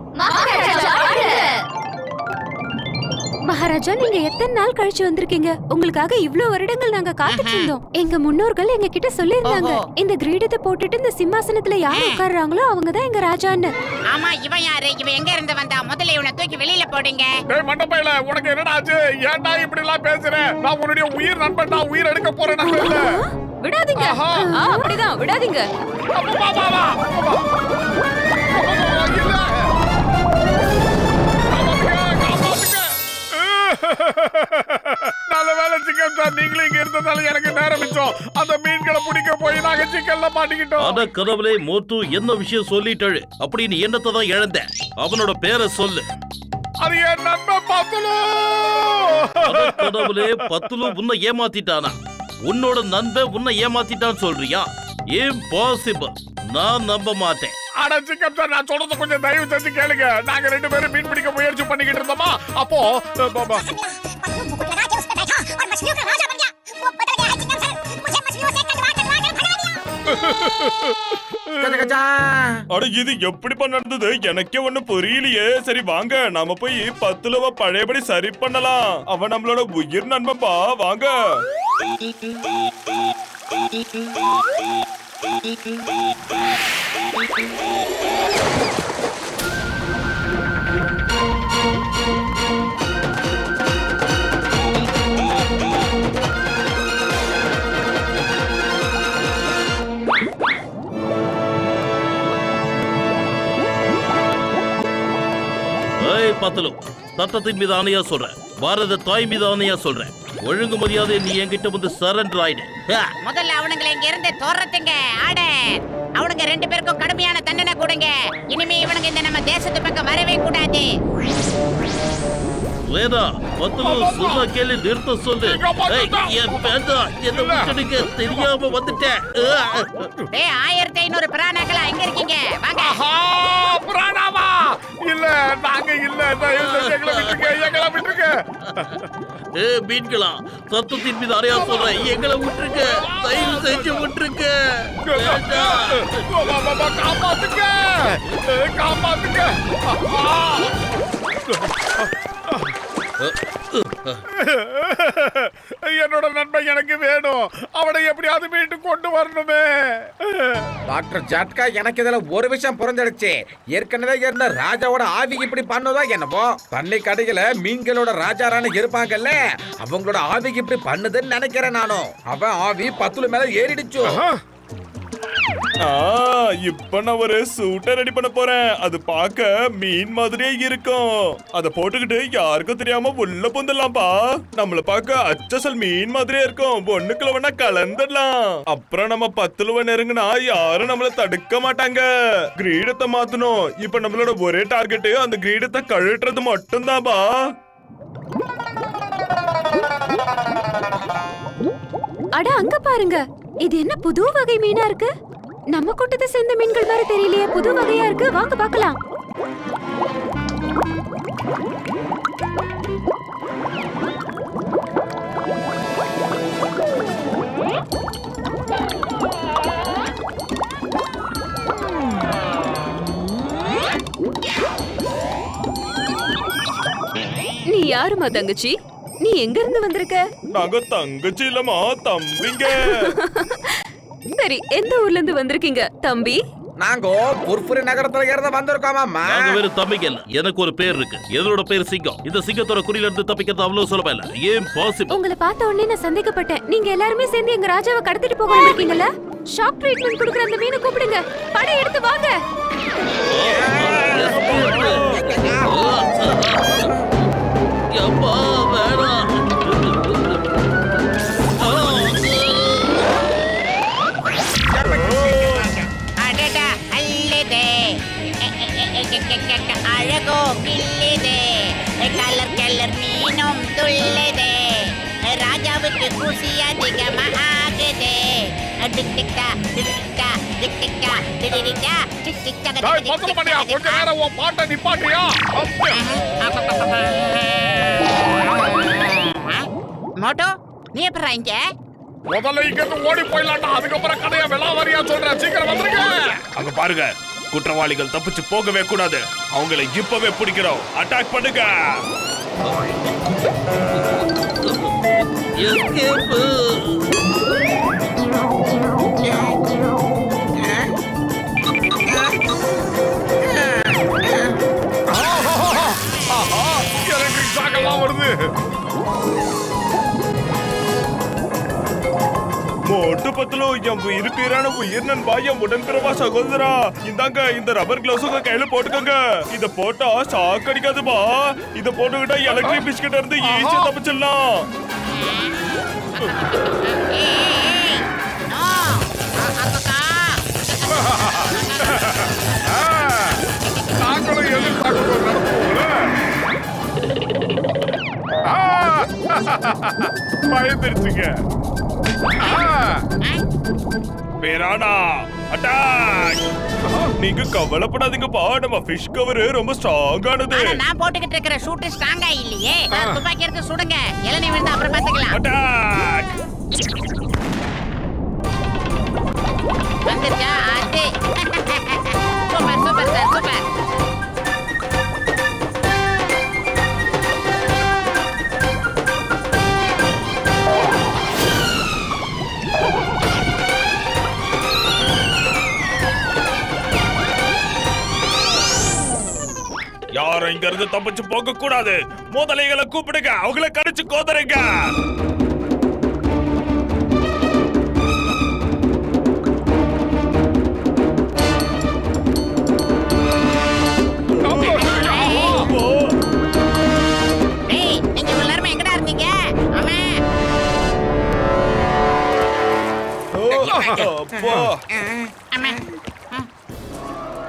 மகாராஜா, நீங்க எத்தனை நாள் கழிச்சு வந்திருக்கீங்க? உங்களுக்காக இவ்ளோ வருடங்கள் நாங்க காத்துட்டு இருந்தோம். எங்க முன்னோர்கள் எங்க கிட்ட சொல்லிருந்தாங்க, இந்த கிரீடத்தை போட்டுட்டு இந்த சிம்மாசனத்துல யார் உட்கார்றாங்களோ அவங்கதான் எங்க ராஜான்னு. ஆமா, இவன் யாரு? இவன் எங்க இருந்து வந்தா? முதல்ல இவனை தூக்கி வெளியில போடுங்க. டேய் மண்டபையில, உனக்கு என்னடா ஆச்சு? ஏன்டா இப்படி எல்லாம் பேசுற? நான் உன்னுடைய உயிர் நண்பன், நான் உயிர் எடுக்க போறேன். விடாதீங்க. அப்படிதான் விடாதீங்க. நல்ல வேலை சிக்கன் சார், நீங்களும் இங்க இருந்ததால எனக்கு நேரம் மிச்சம். அந்த மீன்களை பிடிக்க போய் நாங்க சிக்கன்ல மாட்டிக்கிட்டோம். அட கடவுளே, மோட்டு என்ன விஷயம் சொல்லிட்டாரு? அப்படி நீ என்னத்தை தான் இழந்த? அவனோட பேரை சொல்லு. அது என் நண்பன் பத்துலு. கடவுளே, பத்துலு உன்னை ஏமாத்திட்டானா? உன்னோட நண்பன் உன்னை ஏமாத்திட்டான்னு சொல்றியா? இம்பாசிபிள், நான் நம்ப மாட்டேன். அட சிக்கன் சார், நான் சொல்றது கொஞ்சம் தயவு செஞ்சு கேளுங்க. நாங்க 2 பேரும் மீன் பிடிக்க முயற்சி பண்ணிக்கிட்டு இருந்தோமா, அப்போ அட இது எப்படி நடந்தது? எனக்கே ஒண்ணு புரியலையே. சரி வாங்க, நாம போய் பத்துலவ பழையபடி சரி பண்ணலாம். அவன் நம்மளோட உயிர் நண்பன்பா, வாங்க. பத்துலு, சட்டத்தின் மீது ஆணையா சொல்றேன், பாரத தாய் மீது ஆணையா சொல்றேன், ஒழுங்கு மரியாதை நீ என்கிட்ட வந்து சரண்டர் ஆயிடு. முதல்ல அவனுங்களை இங்க இருந்து தோறத்துங்க. ஆர்டர். அவனுங்க 2 பேருக்கும் கடுமையான தண்டனை கொடுங்க. இனிமே இவனுங்க இந்த நம்ம தேசத்து பக்கம் வரவே கூடாது. வேதா, பத்துலு சொல்ல கேள்வி நிறுத்த சொல்லு. தெரியாம வந்துட்டேன். 1500 பிராணாக்களா எங்க இருக்கீங்க? வாங்க. பிராணாவா? இல்ல, நாங்க இல்ல. எங்களை விட்டுருங்க. மீன்களா, சத்தத்தின் மீது அறையா சொல்றேன், எங்களை விட்டுருக்க, தயவு செஞ்சு விட்டுருக்க. காப்பாத்துங்க, காப்பாத்துங்க. என்னோட நண்பன் எனக்கு வேணும். அவனை எப்படியாவது மீட்டு கொண்டு வரணுமே. டாக்டர் ஜாட்கா, எனக்கு இதுல ஒரு விஷயம் புரிஞ்சிடுச்சு. ஏற்கனவே இருந்த ராஜாவோட ஆவி இப்படி பண்ணதோ என்னவோ. தண்ணி கடையில மீன்களோட ராஜாரான இருப்பாங்கல்ல, அவங்களோட ஆவிக்கு இப்படி பண்ணுதுன்னு நினைக்கிறேன் நானும். அவன் ஆவி பத்துலு மேல ஏறிடுச்சு. இப்ப நான் ஒரு சூட்டை ரெடி பண்ண போறேன். அது பார்க்க மீன் மாதிரியே இருக்கும். அத போட்டுக்கிட்டு யாருக்கும் தெரியாம உள்ள புந்தலாம்பா. நம்மள பார்க்க அச்சசல் மீன் மாதிரியே இருக்கும். ஒண்ணுக்குள்ள வேணா கலந்துடலாம். அப்புறம் நம்ம பத்துலுவ நெருங்கினா யாரும் நம்மள தடுக்க மாட்டாங்க. கிரீடத்தை மாத்தணும். இப்ப நம்மளோட ஒரே டார்கெட் அந்த கிரீடத்தை கழட்டுறது மட்டும்தான்பா. அட அங்க பாருங்க, இது என்ன புது வகை மீனா இருக்கு? நம்ம கூட்டத்தை சேர்ந்த மீன்கள் மாதிரி தெரியலையே, புது வகையா இருக்கு. வாங்க பார்க்கலாம். நீ யாருமா தங்கச்சி? நீ எங்க இருந்து வந்திருக்க? நாங்க தங்கச்சி இல்லமா, தம்பிங்க. சரி, எந்த ஊர்ல இருந்து வந்திருக்கீங்க தம்பி? நாங்க புர்புரி நகரத்துல இருந்து வந்திருக்கோம் மாமா. நாங்க வேற தம்பிங்க இல்ல. எனக்கு ஒரு பேர் இருக்கு. என்னோட பேர் சிங்கம். இந்த சிங்கத்தோட குறியில இருந்து தப்பிக்கிறது அவ்வளவு சுலபம் இல்ல. இம்பாசிபிள். உங்களை பார்த்த உடனே நான் சந்தேகப்பட்டேன். நீங்க எல்லாரும் சேர்ந்து எங்க ராஜாவை கடத்திட்டு போக வந்திருக்கீங்கல்ல? ஷாக் ட்ரீட்மென்ட் கொடுக்குற அந்த மீனை கூப்பிடுங்க. படை எடுத்து வாங்க. அப்பா வேணாம். அடடா, அல்லதே அழகோ கில்லுதே, கலர் கலர் மீனும் துள்ளுதே, ராஜாவுக்கு குசி அதிகமா ஆகுதே. டிக்டிக்டா டிக்டிக்டா டிக்டிக்டா டிடிடிடா டிக்டிக்டா. டேய் பத்துலு மணியா, கொஞ்ச நேரம் உன் பாட்டை நிப்பாட்டியா? மோட்டோ, நீ எப்பறா இங்க? முதல்ல இங்க ஓடி போயிடலாம்டா. அதுக்கப்புறம் கடையை விலாவாரியா சொல்றேன். சீக்கிரம் வந்துருங்க. அங்க பாருங்க, குற்றவாளிகள் தப்பிச்சு போகவே கூடாது. அவங்களை இப்பவே பிடிக்கிறோம். அட்டாக் பண்ணுங்க. எலக்ட்ரிக் ஷாக் எல்லாம் வருது. மோட்டு பத்தலோ என் உயிர் பேரான உயிர் நண்பா, என் உடன்பிறவா சகோதரா, இந்தாங்க இந்த ரப்பர் கிளவுஸ் உங்க கையில போட்டுக்கோங்க. இத போட்டா ஷாக் அடிக்காதுமா. இத போட்டுக்கிட்டா எலக்ட்ரிக் பிஸ்கட் இருந்து ஈஸியா தப்பிச்சிடலாம். நாங்களும் எதிர்பார்க்க பயந்துருச்சுங்க. பேரானா அட்டாக். நீங்க கவலைப்படாதீங்கப்பா, நம்ம ஃபிஷ் கவர் ரொம்ப ஸ்ட்ராங்கானது. நான் போட்டுக்கிட்டு இருக்கிற ஷூட் ஸ்ட்ராங்கா இல்லையே. துப்பாக்கி எடுத்து சுடுங்க. இளநீ விழுந்தா அப்புறம் பாத்துக்கலாம். அட்டாக். வந்துச்சா? அது சூப்பர் சூப்பர் சார், சூப்பர். யாரும் இங்க இருந்து தப்பிச்சு போக கூடாது. முதலைகளை கூப்பிடுங்க, அவங்கள கடிச்சு கோதறீங்க.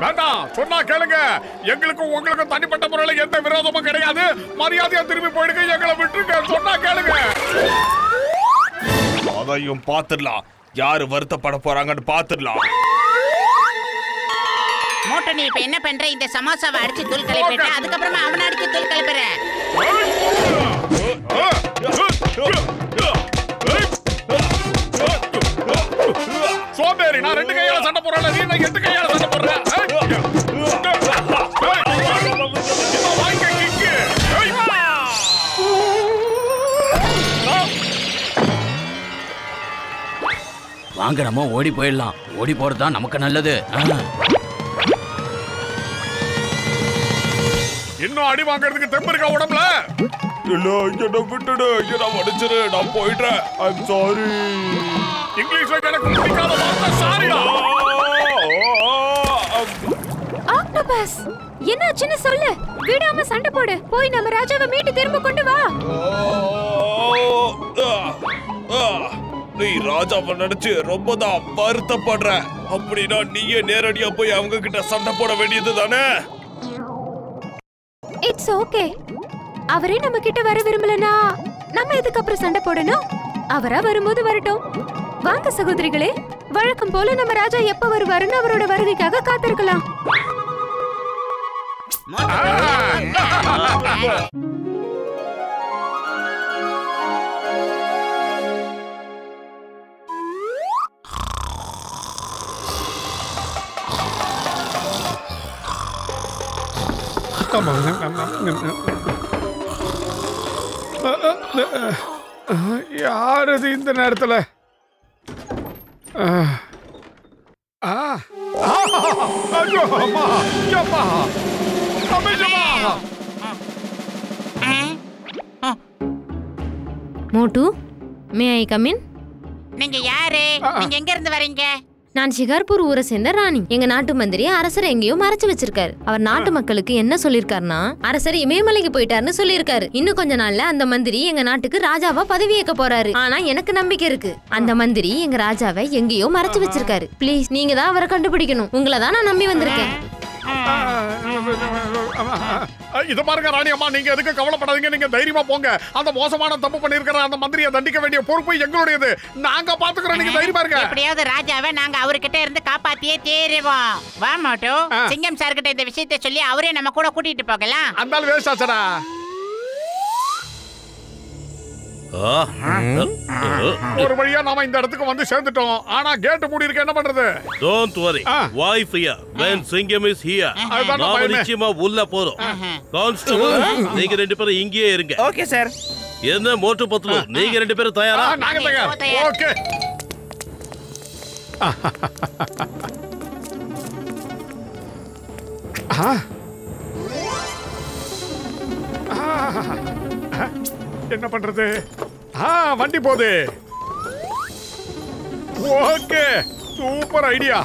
வேண்டாம், சொன்னா கேளுங்க. எங்களுக்கும் உங்களுக்கும் தனிப்பட்ட முறையில் எந்த விரோதமும் கிடையாது. மரியாதையா திரும்பி போயிடுங்க, எங்களை விட்டுருங்க. சொன்னா கேளுங்க. அதையும் பாத்துடலாம். யாரு வருத்தப்பட போறாங்கன்னு பாத்துடலாம். மோட்டோ, நீ இப்ப என்ன பண்ற? இந்த சமோசாவை அடிச்சு தூள் கலப்பிட்ட, அதுக்கப்புறமா அவனை அடிச்சு தூள் கலப்புற. சோம்பேறி, நான் 2 கையால சண்டை போடுறேன், நீ 8 கையால சண்டை போடுற. வாங்க, நம்ம ஓடி போயிடலாம். ஓடி போறதுதான் நமக்கு நல்லது. இன்னும் அடி வாங்குறதுக்கு தெம்பு இருக்கா உடம்புல? இல்ல, என்ன விட்டுடு, என்ன மன்னிச்சிரு, நான் போயிடுறேன். I'm sorry. இங்கிலீஷ்ல எனக்கு பிடிக்காத வார்த்தை சாரிடா. ஆக்டோபஸ், என்னாச்சுன்னு சொல்லு. விடாம சண்டை போடு. போய் நம்ம ராஜாவை மீட்டு திரும்ப கொண்டு வா. நீ ராஜாவை நினைச்சு ரொம்ப தான் வருத்தப்படுற. அப்படின்னா நீயே நேரடியா போய் அவங்க கிட்ட சண்டை போட வேண்டியது தானே? It's okay. அவரே நம்ம கிட்ட வர விரும்பலனா நம்ம எதுக்கு அப்புறம் சண்டை போடணும்? அவரா வரும்போது வரட்டும். வாங்க சகோதரிகளே, வழக்கம் போல நம்ம ராஜா எப்ப வருவாருன்னு அவரோட வருகைக்காக காத்திருக்கலாம். யார் அது இந்த நேரத்துல? மோட்டு, மே ஐ கம் இன்? நீங்க யாரு? நீங்க எங்க இருந்து வரீங்க? நான் ஷிகார்பூர் ஊரை சேர்ந்த ராணி. எங்க நாட்டு மந்திரி அரசர் எங்கேயோ மறைச்சு வச்சிருக்காரு. அவர் நாட்டு மக்களுக்கு என்ன சொல்லிருக்காருன்னா, அரசர் இமயமலைக்கு போயிட்டாருன்னு சொல்லியிருக்காரு. இன்னும் கொஞ்ச நாள்ல அந்த மந்திரி எங்க நாட்டுக்கு ராஜாவா பதவியேற்க போறாரு. ஆனா எனக்கு நம்பிக்கை இருக்கு, அந்த மந்திரி எங்க ராஜாவை எங்கேயோ மறைச்சு வச்சிருக்காரு. ப்ளீஸ், நீங்க தான் அவரை கண்டுபிடிக்கணும். உங்களை தான் நான் நம்பி வந்திருக்கேன். இது பாருங்க ராணி அம்மா, நீங்க எதுக்கு கவலைப்படாதீங்க. நீங்க தைரியமா போங்க. அந்த மோசமான தப்பு பண்ணிருக்கிற அந்த மந்திரியை தண்டிக்க வேண்டிய பொறுப்பு எங்களுடையது. நாங்க பாத்துக்கிறோம், நீங்க தைரியமா இருங்க. எப்படியாவது ராஜாவை நாங்க அவர்கிட்ட இருந்து காப்பாத்தியே தேறுவோம். வா மோட்டோ, சிங்கம் சார் கிட்ட இந்த விஷயத்தை சொல்லி அவரே நம்ம கூட கூட்டிட்டு போகலாம். அந்த வேஸ்ட் ஆச்சடா. ஒரு வழியா நாம இந்த இடத்துக்கு வந்து சேர்ந்துட்டோம். ஆனா கேட் மூடி இருக்கு, என்ன பண்றது? Don't worry. Wife here. When Singham is here. நாம நிச்சயமா உள்ள போறோம். கான்ஸ்டபிள், நீங்க ரெண்டு பேரும் இங்கேயே இருங்க. Okay sir. என்ன மோட்டு பத்லு, நீங்க ரெண்டு பேரும் தயாரா? நாங்க தயார். ஓகே. என்ன பண்றது? வண்டி போகுது. Okay, super idea.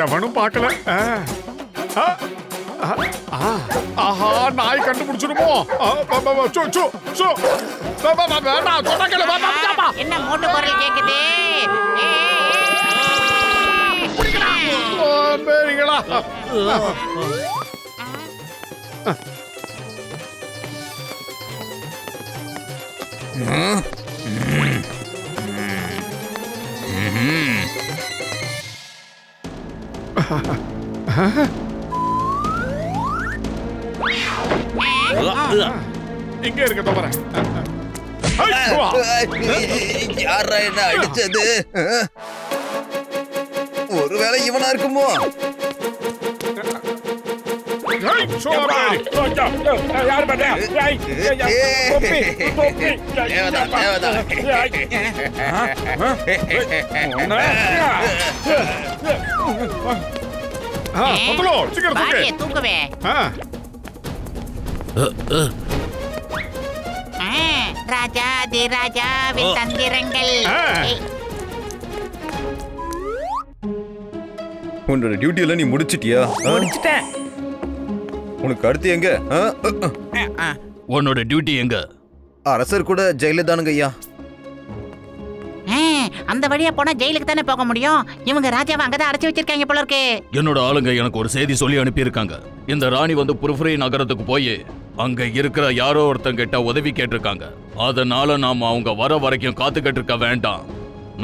எவனும் பார்க்கல. ஆஹா, நாய் கண்டுபிடிச்சிருமோ? என்ன மோட்டு குரல் கேக்குது? சரிங்களா? இங்க இருக்க தவற. யாரா என்ன அடிச்சது? ஒருவேளை இவனா இருக்குமோ? தூக்குவே. ராஜா தி ராஜாவின் தந்திரங்கள். உன்னோட டியூட்டி எல்லாம் நீ முடிச்சிட்டியா? முடிச்சிட்டேன். உனக்கு அடுத்து எங்க? உன்னோட டியூட்டி எங்க? அரசர் கூட ஜெயில தானுங்க ஐயா. அந்த வழியா போனா ஜெயிலுக்கு தானே போக முடியும். இவங்க ராஜாவை அங்கதான் அடைச்சு வச்சிருக்காங்க போல இருக்கு. என்னோட ஆளுங்க எனக்கு ஒரு செய்தி சொல்லி அனுப்பி இருக்காங்க. இந்த ராணி வந்து புர்ஃப்ரி நகரத்துக்கு போய் அங்க இருக்கிற யாரோ ஒருத்தங்க கிட்ட உதவி கேட்டிருக்காங்க. அதனால நாம அவங்க வர வரைக்கும் காத்துக்கிட்டு இருக்க வேண்டாம்.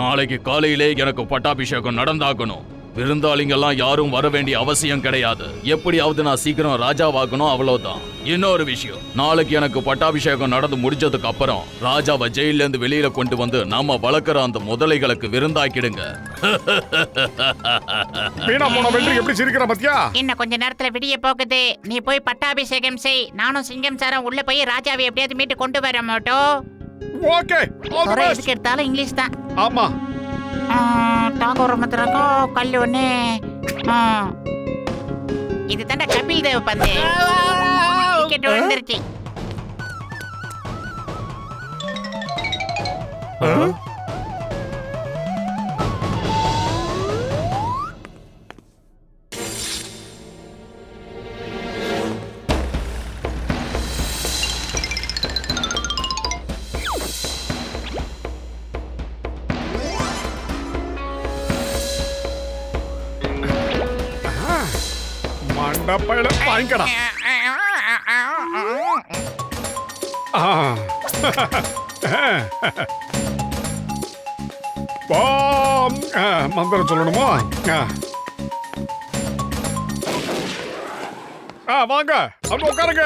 நாளைக்கு காலையிலே எனக்கு பட்டாபிஷேகம் நடந்தாகணும். விருந்தாளிங்கெல்லாம் யாரும் வர வேண்டிய அவசியம் கிடையாது. எப்படியாவது நான் சீக்கிரம் ராஜாவாகணும், அவ்வளவுதான். இன்னொரு விஷயம், நாளைக்கு எனக்கு பட்டாபிஷேகம் நடந்து முடிஞ்சதுக்கு அப்புறம் ராஜாவை ஜெயில இருந்து வெளியில கொண்டு வந்து நாம வளர்க்கிற அந்த முதலைகளுக்கு விருந்தாக்கிடுங்க. இன்னும் கொஞ்ச நேரத்துல விடிய போகுது. நீ போய் பட்டாபிஷேகம் செய். நானும் சிங்கம் சாரும் உள்ள போய் ராஜாவை எப்படியாவது மீட்டு கொண்டு வர மாட்டோம். ஓகே, எதுக்கு எடுத்தாலும் இங்கிலீஷ் தான். ஆமா. டாகோர் மந்திரக்கோ கல்லு ஒண்ணு. இது தாண்டா கபில் தேவ் பந்து. டிக்கெட் வந்துருச்சு. மண்டப்பையில வாங்கிக்கடா. மந்திரம் சொல்லணுமோ? வாங்க, அங்க உட்காருங்க.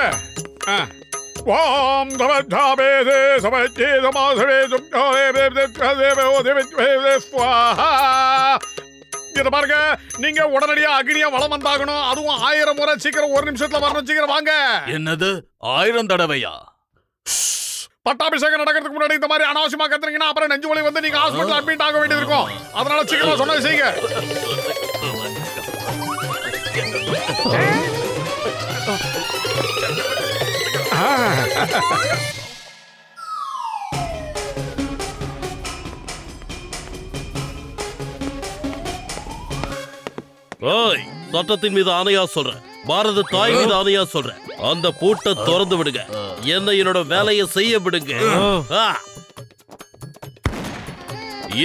ஓம் சமஜாபேதே சமஜே சமாசவே ஸ்வாஹா. இத பாருங்க, நீங்க உடனடியா அக்னியா வளம் வந்தாகணும். அதுவும் 1000 முறை. சீக்கிரம், ஒரு நிமிஷத்துல வரணும். சீக்கிரம் வாங்க. என்னது 1000 தடவையா? பட்டாபிஷேகம் நடக்கிறதுக்கு முன்னாடி இந்த மாதிரி அனாவசியமா கத்துறீங்கன்னா அப்புறம் நெஞ்சு வலி வந்து நீங்க ஹாஸ்பிடல் அட்மிட் ஆக வேண்டியது இருக்கும். அதனால சீக்கிரமா சொன்னதை செய்யுங்க. ஓய், சட்டத்தின் மீது ஆணையா சொல்றேன், பாரத தாய் மீது ஆணையா சொல்றேன், அந்த பூட்டை திறந்து விடுங்க. என்ன என்னோட வேலையை செய்ய விடுங்க.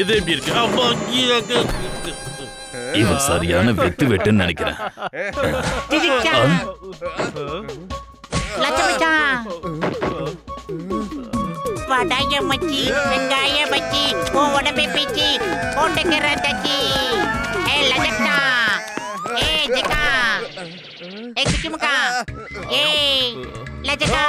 இது எப்படி இருக்கு? அம்மா, இது சரியான வெட்டுன்னு நினைக்கிறேன். வடாய மச்சி, வெங்காய பச்சி, உடம்பை பீச்சி, போட்டுக்கிற தச்சி. லஜக்டா, ஜிகா, சிக்கிமுக்கா, லஜக்டா.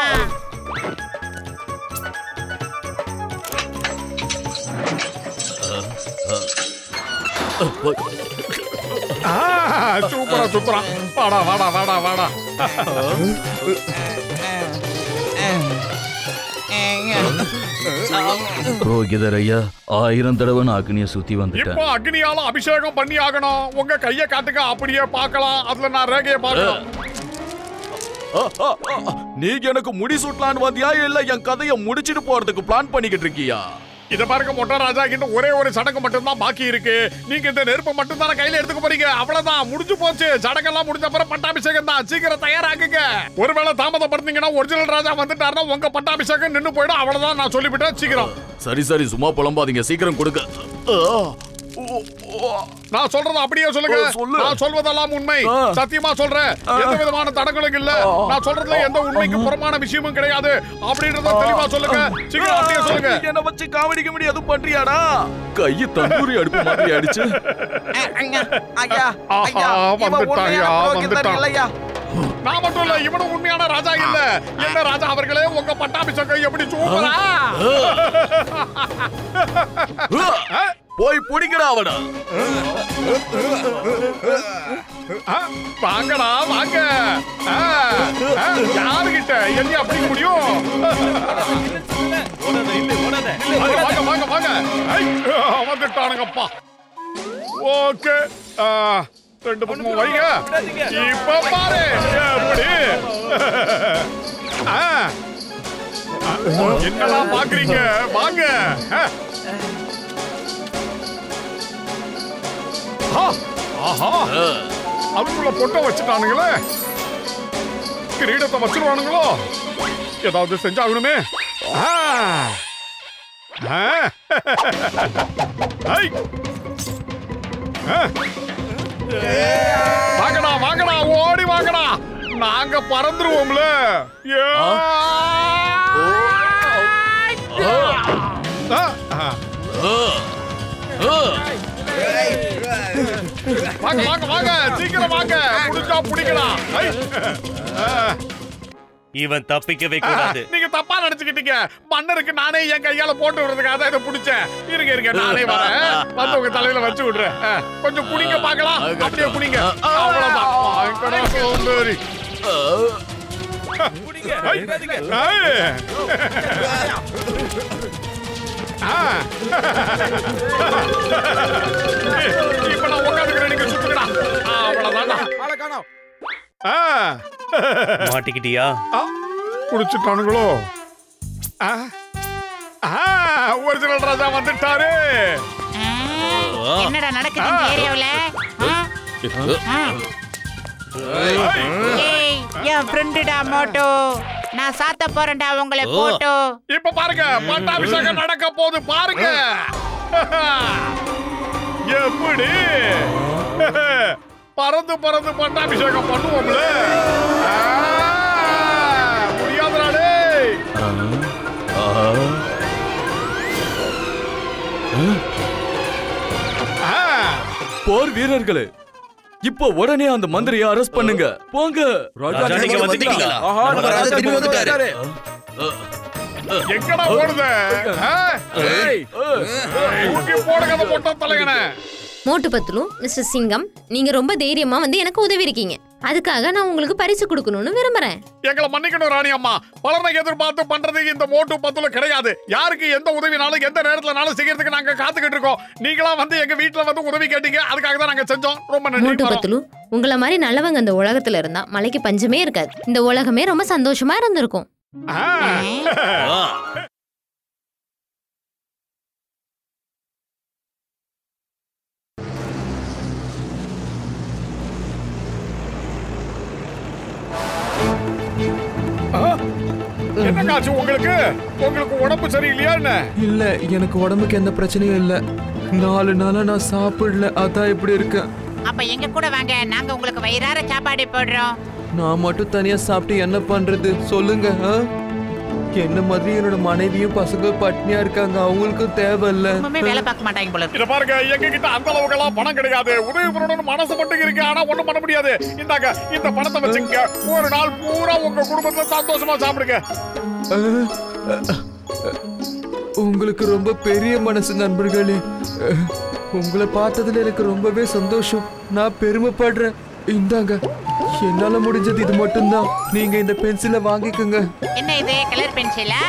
சூப்பரா சூப்பரா. வாடா வாடா வாடா வாடா. புரோகிதர் ஐயா, 1000 தடவை நான் அக்னியை சுத்தி வந்துட்டேன். இப்போ அக்னியால அபிஷேகம் பண்ணி ஆகணும். உங்க கைய காட்டுங்க, அப்படியே பார்க்கலாம். அதுல நான் ரேகையை பார்க்கலாம். நீங்க எனக்கு முடி சுட்டலான்னு வந்தியா இல்ல என் கதையை முடிச்சிட்டு போறதுக்கு பிளான் பண்ணிக்கிட்டு இருக்கியா? இத பாருங்க மொட்டை ராஜா, கிட்ட ஒரே ஒரு சடங்கு மட்டும் தான் பாக்கி இருக்கு. நீங்க இந்த நெருப்பு மட்டும் தான கையில எடுத்துக்க போறீங்க. அவ்வளவுதான், முடிஞ்சு போச்சு. சடங்கெல்லாம் முடிஞ்ச அப்புறம் பட்டாபிஷேகம் தான். சீக்கிரம் தயாராகுங்க. ஒருவேளை தாமதப்படுத்தீங்கன்னா ஒரிஜினல் ராஜா வந்துட்டாருன்னா உங்க பட்டாபிஷேகம் நின்னு போயிடும். அவ்வளவுதான், நான் சொல்லிவிட்டேன். சீக்கிரம். சரி சரி, சும்மா புலம்பாதீங்க, சீக்கிரம் கொடுங்க. நான் சொல்றது அப்படியே சொல்லுங்க. நான் சொல்வதெல்லாம் உண்மை. சத்தியமா சொல்றேன். எந்த விதமான தடங்களும் இல்ல. நான் சொல்றதுல எந்த உண்மைக்கு புறமான விஷயமும் கிடையாது. அப்படின்றத தெளிவா சொல்லுங்க. சீக்கிரம் அப்படியே சொல்லுங்க. என்ன வச்சு காமெடி கமெடி எதுவும் பண்றியாடா? கையை தந்தூரி அடுப்பு மாதிரி அடிச்சு. நான் மட்டும் இல்ல, இவனும் உண்மையான ராஜா இல்ல. என்ன ராஜா அவர்களே, உங்க பட்டாபிஷேகம் எப்படி சூப்பரா? போய் பிடிக்கடா அவனா. வாங்கடா வாங்க. யாருகிட்ட என்ன அப்படி முடியும்? வாங்க வாங்க வாங்க. வந்துட்டானுங்கப்பா. ஓகே, 2 பக்கமும் வைங்க. இப்ப பாரு எப்படி. என்னலாம் பாக்குறீங்க? வாங்க. ஆஹா, அதுக்குள்ள பொட்டை வச்சுட்டானுங்களே. கிரீடத்தை வச்சிருவானுங்களோ? ஏதாவது செஞ்சாகணுமே. வாங்கடா வாங்கடா, ஓடி வாங்கடா. நாங்க பறந்துருவோம்ல. வாங்க வாங்க வாங்க, சீக்கிரம் வாங்க. புடிச்சா புடிக்கடா. இவன் தப்பிக்கவே கூடாது. நீங்க தப்பா நினைச்சுக்கிட்டீங்க. மன்னருக்கு நானே என் கையால போட்டு விடுறதுக்காக தான் இதை பிடிச்சேன். இருங்க இருங்க, நானே வரேன். வந்து உங்க தலையில வச்சு விடுறேன். கொஞ்சம் புடிங்க பார்க்கலாம். அப்படியே புடிங்க. அவ்வளவுதான். சோம்பேறி. இப்ப நான் உட்காந்துக்கிறேன், நீங்க சுத்துக்கடா. அவ்வளவுதான். மாட்டிக்கிட்டியா? குடிச்சுட்டானுங்களோ? ஒரிஜினல் ராஜா வந்துட்டாரு. என்னடா நடக்குது இந்த ஏரியாவுல? என் ஃப்ரெண்டுடா மோட்டோ. நான் சாத்த போறேன்டா உங்களை போட்டோ. இப்ப பாருங்க, பட்டாபிஷேகம் நடக்க போகுது பாருங்க. எப்படி பறந்து பறந்து பட்டாபிஷேகம் பண்ணுவோம்ல. முடியாதுடா. போர் வீரர்களே, இப்போ உடனே அந்த மந்திரியை அரெஸ்ட் பண்ணுங்க. போங்க. ராஜா நீங்க வந்துட்டீங்களா? ராஜா திரும்பி வந்துட்டாரு. எங்கடா ஓடுத? ஊட்டி போடுங்க அந்த மொட்டை தலையனை. மோட்டு பத்துலு, மிஸ்டர் சிங்கம், நீங்க ரொம்ப தைரியமா வந்து எனக்கு உதவி இருக்கீங்க. அதுக்காக நான் உங்களுக்கு பரிசு கொடுக்கணும்னு விரும்புறேன். எங்களை மன்னிக்கணும் ராணி அம்மா. பலனை எதிர்பார்த்து பண்றது இந்த மோட்டு பத்துல கிடையாது. யாருக்கு எந்த உதவினாலும் எந்த நேரத்துலனாலும் செய்யறதுக்கு நாங்க காத்துக்கிட்டு இருக்கோம். நீங்களா வந்து எங்க வீட்டுல வந்து உதவி கேட்டீங்க, அதுக்காக தான் நாங்க செஞ்சோம். ரொம்ப நன்றி. மோட்டு பத்துலு, உங்கள மாதிரி நல்லவங்க இந்த உலகத்துல இருந்தா மலைக்கு பஞ்சமே இருக்காது. இந்த உலகமே ரொம்ப சந்தோஷமா இருந்திருக்கும். என்ன காச்சு உங்களுக்கு? உங்களுக்கு உடம்பு சரியில்லையா என்ன? இல்ல, எனக்கு உடம்புக்கு எந்த பிரச்சனையும் இல்ல. 4 நாளா நான் சாப்பிடல, அதான் இப்படி இருக்கேன். அப்ப எங்க கூட வாங்க, நாங்க உங்களுக்கு வயிறார சாப்பாடு போடுறோம். நான் மட்டும் தனியா சாப்பிட்டு என்ன பண்றது சொல்லுங்க. என்ன மாதிரி என்னோட மனைவியும் பசங்க பட்னியா இருக்காங்க, அவங்களுக்கும் தேவையில்ல. வேலை பார்க்க மாட்டாங்க போல. இத பாருங்க, எங்க கிட்ட அந்த அளவுக்கு எல்லாம் பணம் கிடையாது. உதவி பண்ணணும்னு மனசு மட்டும் இருக்கு, ஆனா ஒண்ணும் பண்ண முடியாது. இந்தாங்க, இந்த பணத்தை வச்சுங்க, ஒரு நாள் பூரா உங்க குடும்பத்துல சந்தோஷமா சாப்பிடுங்க. உங்களுக்கு ரொம்ப பெரிய மனசு நண்பர்களே. உங்களை பார்த்ததுல எனக்கு ரொம்பவே சந்தோஷம். நான் பெருமைப்படுறேன். இந்தாங்க, என்னால முடிஞ்சது இது மட்டும்தான். நீங்க இந்த பென்சிலை வாங்கிக்கோங்க. என்ன இது, கலர் பென்சிலா?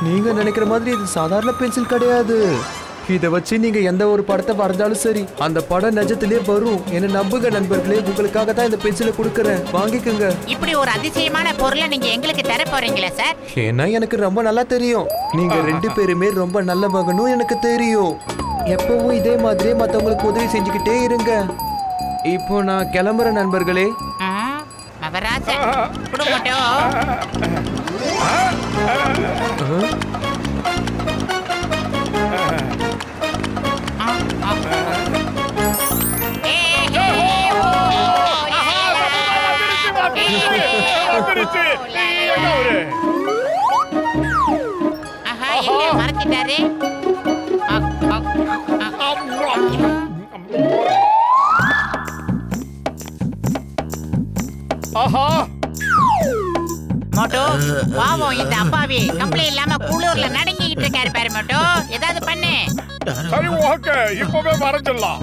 நீங்க நினைக்கிற மாதிரி இது சாதாரண பென்சில் கிடையாது. இத வச்சு நீங்க எந்த ஒரு படத்தை வரைஞ்சாலும் சரி, அந்த படம் நிஜத்திலே வரும். என்ன நம்புங்க நண்பர்களே, உங்களுக்காக தான் இந்த பென்சிலை கொடுக்கறேன், வாங்கிக்கோங்க. இப்படி ஒரு அதிசயமான பொருளை நீங்க எங்களுக்கு தர போறீங்களா சார்? ஏன்னா எனக்கு ரொம்ப நல்லா தெரியும், நீங்க 2 பேருமே ரொம்ப நல்ல மகனும் எனக்கு தெரியும். எப்பவும் இதே மாதிரியே மத்தவங்களுக்கு உதவி செஞ்சுக்கிட்டே இருங்க. இப்போ நான் கிளம்புறேன் நண்பர்களே. மகராஜா குடும்பட்டோ. மறந்துட்டாரு. மோட்டோ பாவம், இந்த அப்பாவி கம்பளி இல்லாம குளூர்ல நடுங்கிட்டு இருக்காரு பாரு. மோட்டோ ஏதாவது பண்ணு. சரி, ஓகே, இப்பவே வரைஞ்சிடலாம்.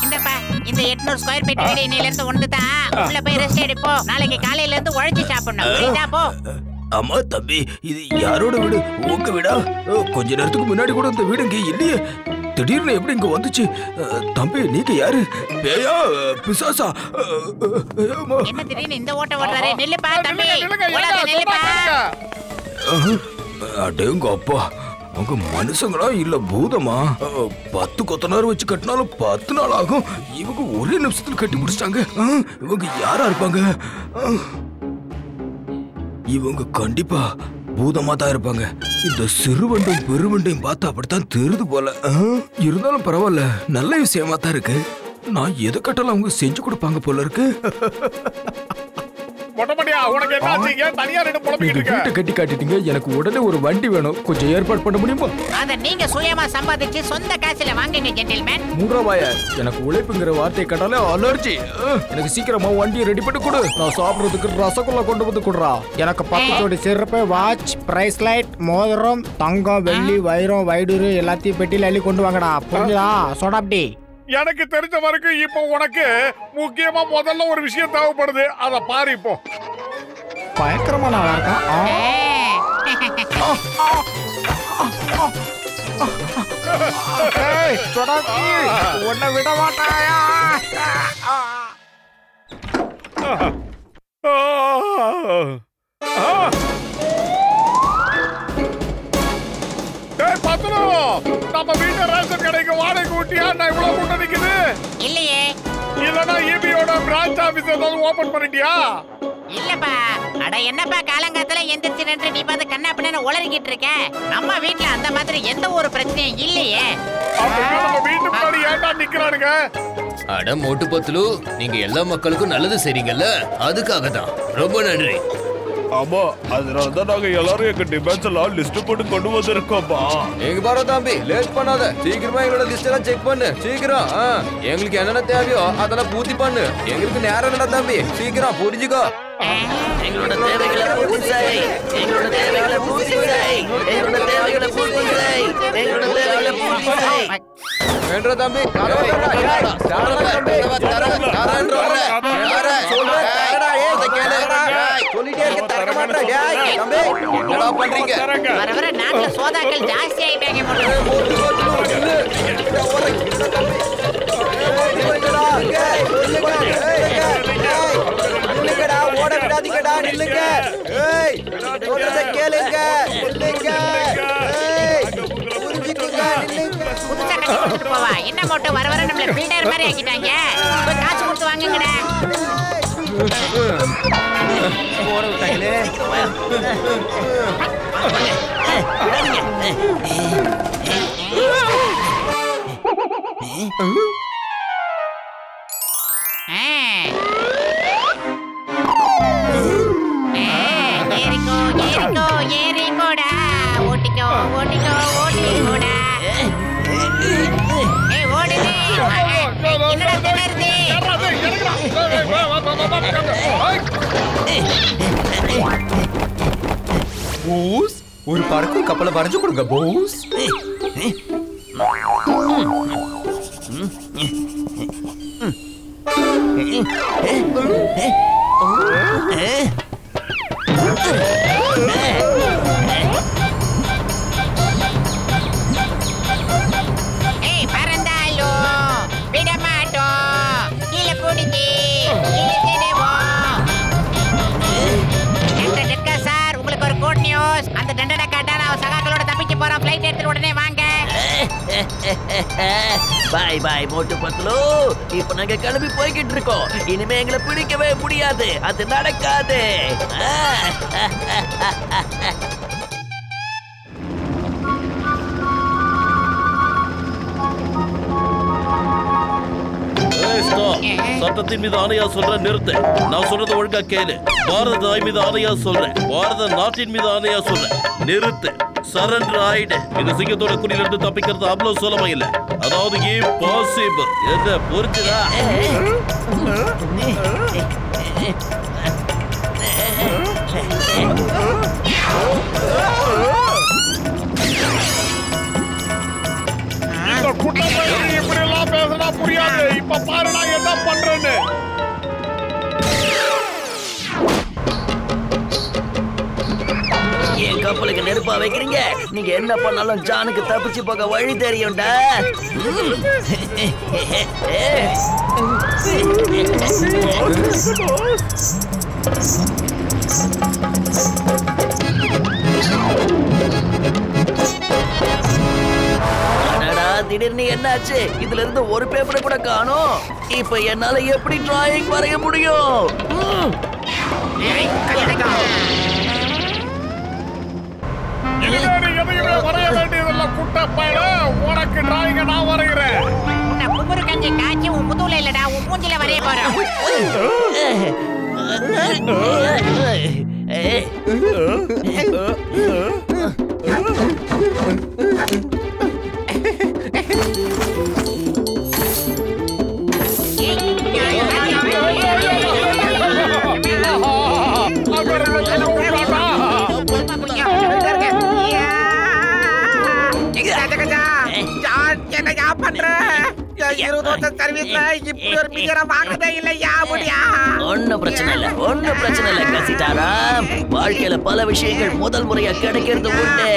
இந்தப்பா, இந்த 800 ஸ்கொயர் ஃபீட் வீடு இன்னையில இருந்து ஒண்ணுதான். உள்ள போய் ரெஸ்ட் எடுப்போ. நாளைக்கு காலையில இருந்து உழைச்சு சாப்பிடணும். புரியுதா? போ. ஆமா தம்பி, இது யாரோட வீடு? உங்க வீடா? கொஞ்ச நேரத்துக்கு முன்னாடி கூட இந்த வீடு இங்க இல்லையே, திடீர்னு எப்படி இங்க வந்துச்சு? தம்பி, நீங்க யாரு? பேயா, பிசாசா? என்ன திடீர்னு இந்த ஓட்ட ஓடுறாரு? நில்லுப்பா தம்பி, நில்லுப்பா. அடேங்க அப்பா, அவங்க மனுஷங்களா இல்ல பூதமா? 10 கொத்தனார் வச்சு கட்டினாலும் 10 நாள் ஆகும். இவங்க ஒரே நிமிஷத்துல கட்டி முடிச்சிட்டாங்க. இவங்க யாரா இருப்பாங்க? இவங்க கண்டிப்பா பூதமா தான் இருப்பாங்க. இந்த சிறுவண்டையும் பெருவண்டையும் பார்த்தா அப்படித்தான் தெரியுது போல. இருந்தாலும் பரவாயில்ல, நல்ல விஷயமா தான் இருக்கு. நான் எதை கட்டாலும் அவங்க செஞ்சு கொடுப்பாங்க போல இருக்கு. மொட்டமடியா, உனக்கு என்னாச்சு? ஏன் தனியா ரெண்டு புலம்பிக்கிட்டு இருக்க? வீட்டை கட்டி காட்டிட்டீங்க, எனக்கு உடனே ஒரு வண்டி வேணும். கொஞ்சம் ஏற்பாடு பண்ண முடியுமா? அத நீங்க சுயமா சம்பாதிச்சு சொந்த காசுல வாங்குங்க ஜென்டில்மேன். 3 ரூபாயா? எனக்கு உழைப்புங்கிற வார்த்தை கேட்டாலே அலர்ஜி. எனக்கு சீக்கிரமா வண்டியை ரெடி பண்ணி கொடு. நான் சாப்பிடுறதுக்கு ரசகுல்லா கொண்டு வந்து கொடுறா. எனக்கு 10 ஜோடி செருப்பு, வாட்ச், பிரைஸ்லைட், மோதிரம், தங்கம், வெள்ளி, வைரம், வைடூரு எல்லாத்தையும் பெட்டியில அள்ளி கொண்டு வாங்கடா. புரிஞ்சுதா? சொடாப்டி. எனக்கு தெரிஞ்ச வரைக்கும் இப்போ உனக்கு முக்கியமா முதல்ல ஒரு விஷயம் தேவைப்படுது. அத பாரு. இப்போ பயங்கரமா நல்லா இருக்கான். உன்னை விட மாட்டாயா? நம்ம வீட்டு ரேஷன் கடைக்கு வாடகை ஊட்டியா? நான் இவ்வளவு கூட்டம் நிக்குது. இல்லையே. இல்லனா EBயோட பிரான்ச் ஆபீஸ் ஏதாவது ஓபன் பண்ணிட்டியா? இல்லப்பா. அட என்னப்பா, காலங்காத்துல எந்திரிச்சு நின்று நீ பார்த்து கண்ணா பின்னா உளறிக்கிட்டு இருக்க. நம்ம வீட்ல அந்த மாதிரி எந்த ஒரு பிரச்சனையும் இல்லையே. நம்ம வீட்டு முன்னாடி ஏன்டா நிக்கிறானுங்க? அட மோட்டு பத்துலு, நீங்க எல்லா மக்களுக்கும் நல்லது செய்றீங்கல்ல, அதுக்காக தான். ரொம்ப நன்றி. ஆமா, அதனாலதான் நாங்க எல்லாரும் எங்க டிமாண்ட்ஸ் எல்லாம் லிஸ்ட் போட்டு கொண்டு வந்திருக்கோம்பா. எங்க பாரு தம்பி, லேட் பண்ணாத. சீக்கிரமா எங்களோட லிஸ்ட் எல்லாம் செக் பண்ணு. சீக்கிரம். எங்களுக்கு என்னென்ன தேவையோ அதெல்லாம் பூர்த்தி பண்ணு. எங்களுக்கு நேரம் இல்லடா தம்பி, சீக்கிரம் புரிஞ்சுக்கோ. எங்களோட தேவைகளை பூர்த்தி செய். எங்களோட தேவைகளை பூர்த்தி செய். எங்களோட தேவைகளை பூர்த்தி செய். எங்களோட தேவைகளை பூர்த்தி செய். வேண்டா தம்பி, கதவை தரடா. தரடா தம்பி, தரன்றோம்ல. தர சொல்ற தரடா. ஏய் கேளுடா. சொல்லிட்டே இருக்க தர மாட்டற. டேய் தம்பி, என்னடா பண்றீங்க? வர வர நாட்டுல சோதாக்கள் ஜாஸ்தி ஆயிட்டாங்க போல. நில்லுங்கடா, ஓட விடாதீங்கடா, நில்லுங்க. ஏய் சொல்றத கேளுங்க. நில்லுங்க. ஏய் புரிஞ்சுக்கங்க, நில்லுங்க. புதுசா கட்டி கொடுத்துட்டு போவா. என்ன மோட்டோ வர வர நம்மள பில்டர் மாதிரி ஆக்கிட்டாங்க. போய் காசு கொடுத்து வாங்குங்கடா. ஓட விட்டாங்களே. ஏறிக்கோ ஏறிக்கோ ஏறிக்கோடா ஓட்டிக்கோ ஓட்டிக்கோ ஓட்டிக்கோடா ஏய் ஓடுதே என்னடா திணறுது போஸ் ஒரு பறக்கும் கப்பலை வரைஞ்சு கொடுங்க போஸ். ஏய் பறந்தாலும் விட மாட்டோம் கீழே போடுங்க சார். உங்களுக்கு ஒரு குட் நியூஸ். அந்த தண்டனை காட்டா நான் சகாக்களோட தப்பிச்சு போறோம். ஃளைட் எடுத்து உடனே வாங்க. பாய் பாய் மோட்டு பத்லு. இப்ப நாங்க கிளம்பி போய்கிட்டு இருக்கோம். இனிமே எங்களை பிடிக்கவே முடியாது. அது நடக்காது. சட்டத்தின் மீது ஆணையா சொல்றேன், நிறுத்து. நான் சொல்றத ஒழுங்கா கேளு. பாரத தாய் மீது ஆணையா சொல்றேன், பாரத நாட்டின் மீது ஆணையா சொல்றேன், நிறுத்து. சரண்டர் ஆயிடு. இந்த சிங்கத்தோட குடியில இருந்து தப்பிக்கிறது அவ்வளவு சுலபம் இல்ல. அதாவது இம்பாசிபிள். என்ன புரிஞ்சுதா? இந்த குட்டப்பையன் இப்படி எல்லாம் பேசினா புரியாது. இப்ப பாரு நான் என்ன பண்றேன்னு. என் கப்பலுக்கு நெருப்பா வைக்கிறீங்க. நீங்க என்ன பண்ணாலும் ஜானுக்கு தப்பிச்சு போக வழி தெரியும்டா. திடீர்னு என்னாச்சு? இதுல இருந்து ஒரு பேப்பர் கூட காணோம். இப்ப என்னால எப்படி டிராயிங் வரைய முடியும்? எதையுமே வரைய வேண்டியதில்ல குட்டப்பையில. உனக்கு டிராயிங்க நான் வரைகிறேன். நான் குமுறு கஞ்சி காய்ச்சி உன் முதுகுல இல்லடா, உன் மூஞ்சில வரைய போறேன். ஒன்னும் பிரச்சனை இல்ல, ஒன்னும் பிரச்சனை இல்ல கசிட்டாரா. வாழ்க்கையில பல விஷயங்கள் முதல் முறையா கிடைக்கிறது உண்டு.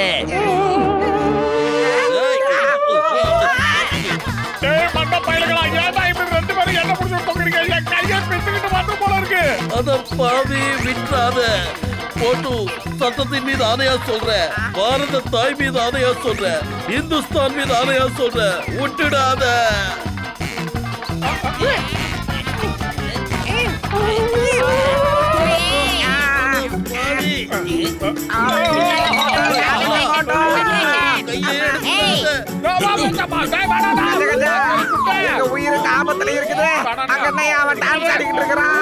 சட்டத்தின் மீது ஆணையா சொல்றேன், பாரத தாய் மீது ஆணையா சொல்றேன், இந்துஸ்தான் மீது ஆணையா சொல்றேன், விட்டுடாத. உயிருக்கு ஆபத்துல இருக்குது. அங்க அவன் டான்ஸ் ஆடிக்கிட்டு இருக்கிறான்.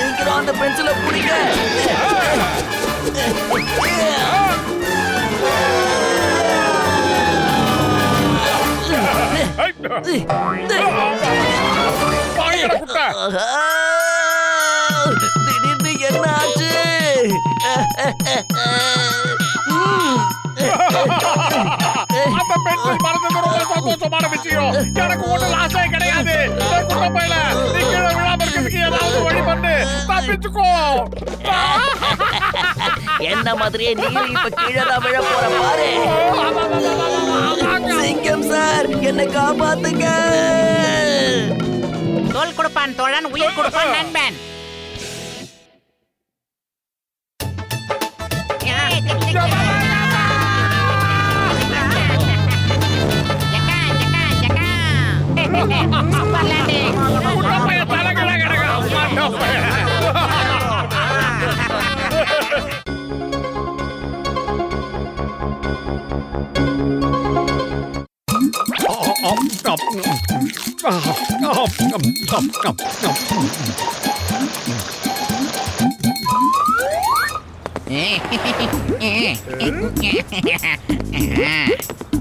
சீக்கிரம் அந்த பென்சிலை பிடிங்க. திடீர்னு என்ன ஆச்சு? அந்த பென்சில் மறந்தது ரொம்ப சந்தோஷமான விஷயம். எனக்கு ஒண்ணு லாஸே கிடையாது. குட்டப்பையில நீ கீழே விழாம இருக்கிறதுக்கு ஏதாவது வழி பண்ணு. தப்பிச்சுக்கோ. என்ன மாதிரியே நீ இப்ப கீழே தான் விழ போற பாரு. சிங்கம் சார், என்னை காப்பாத்துங்க. தோல் கொடுப்பான் தோழன், உயிர் கொடுப்பான் நண்பன்.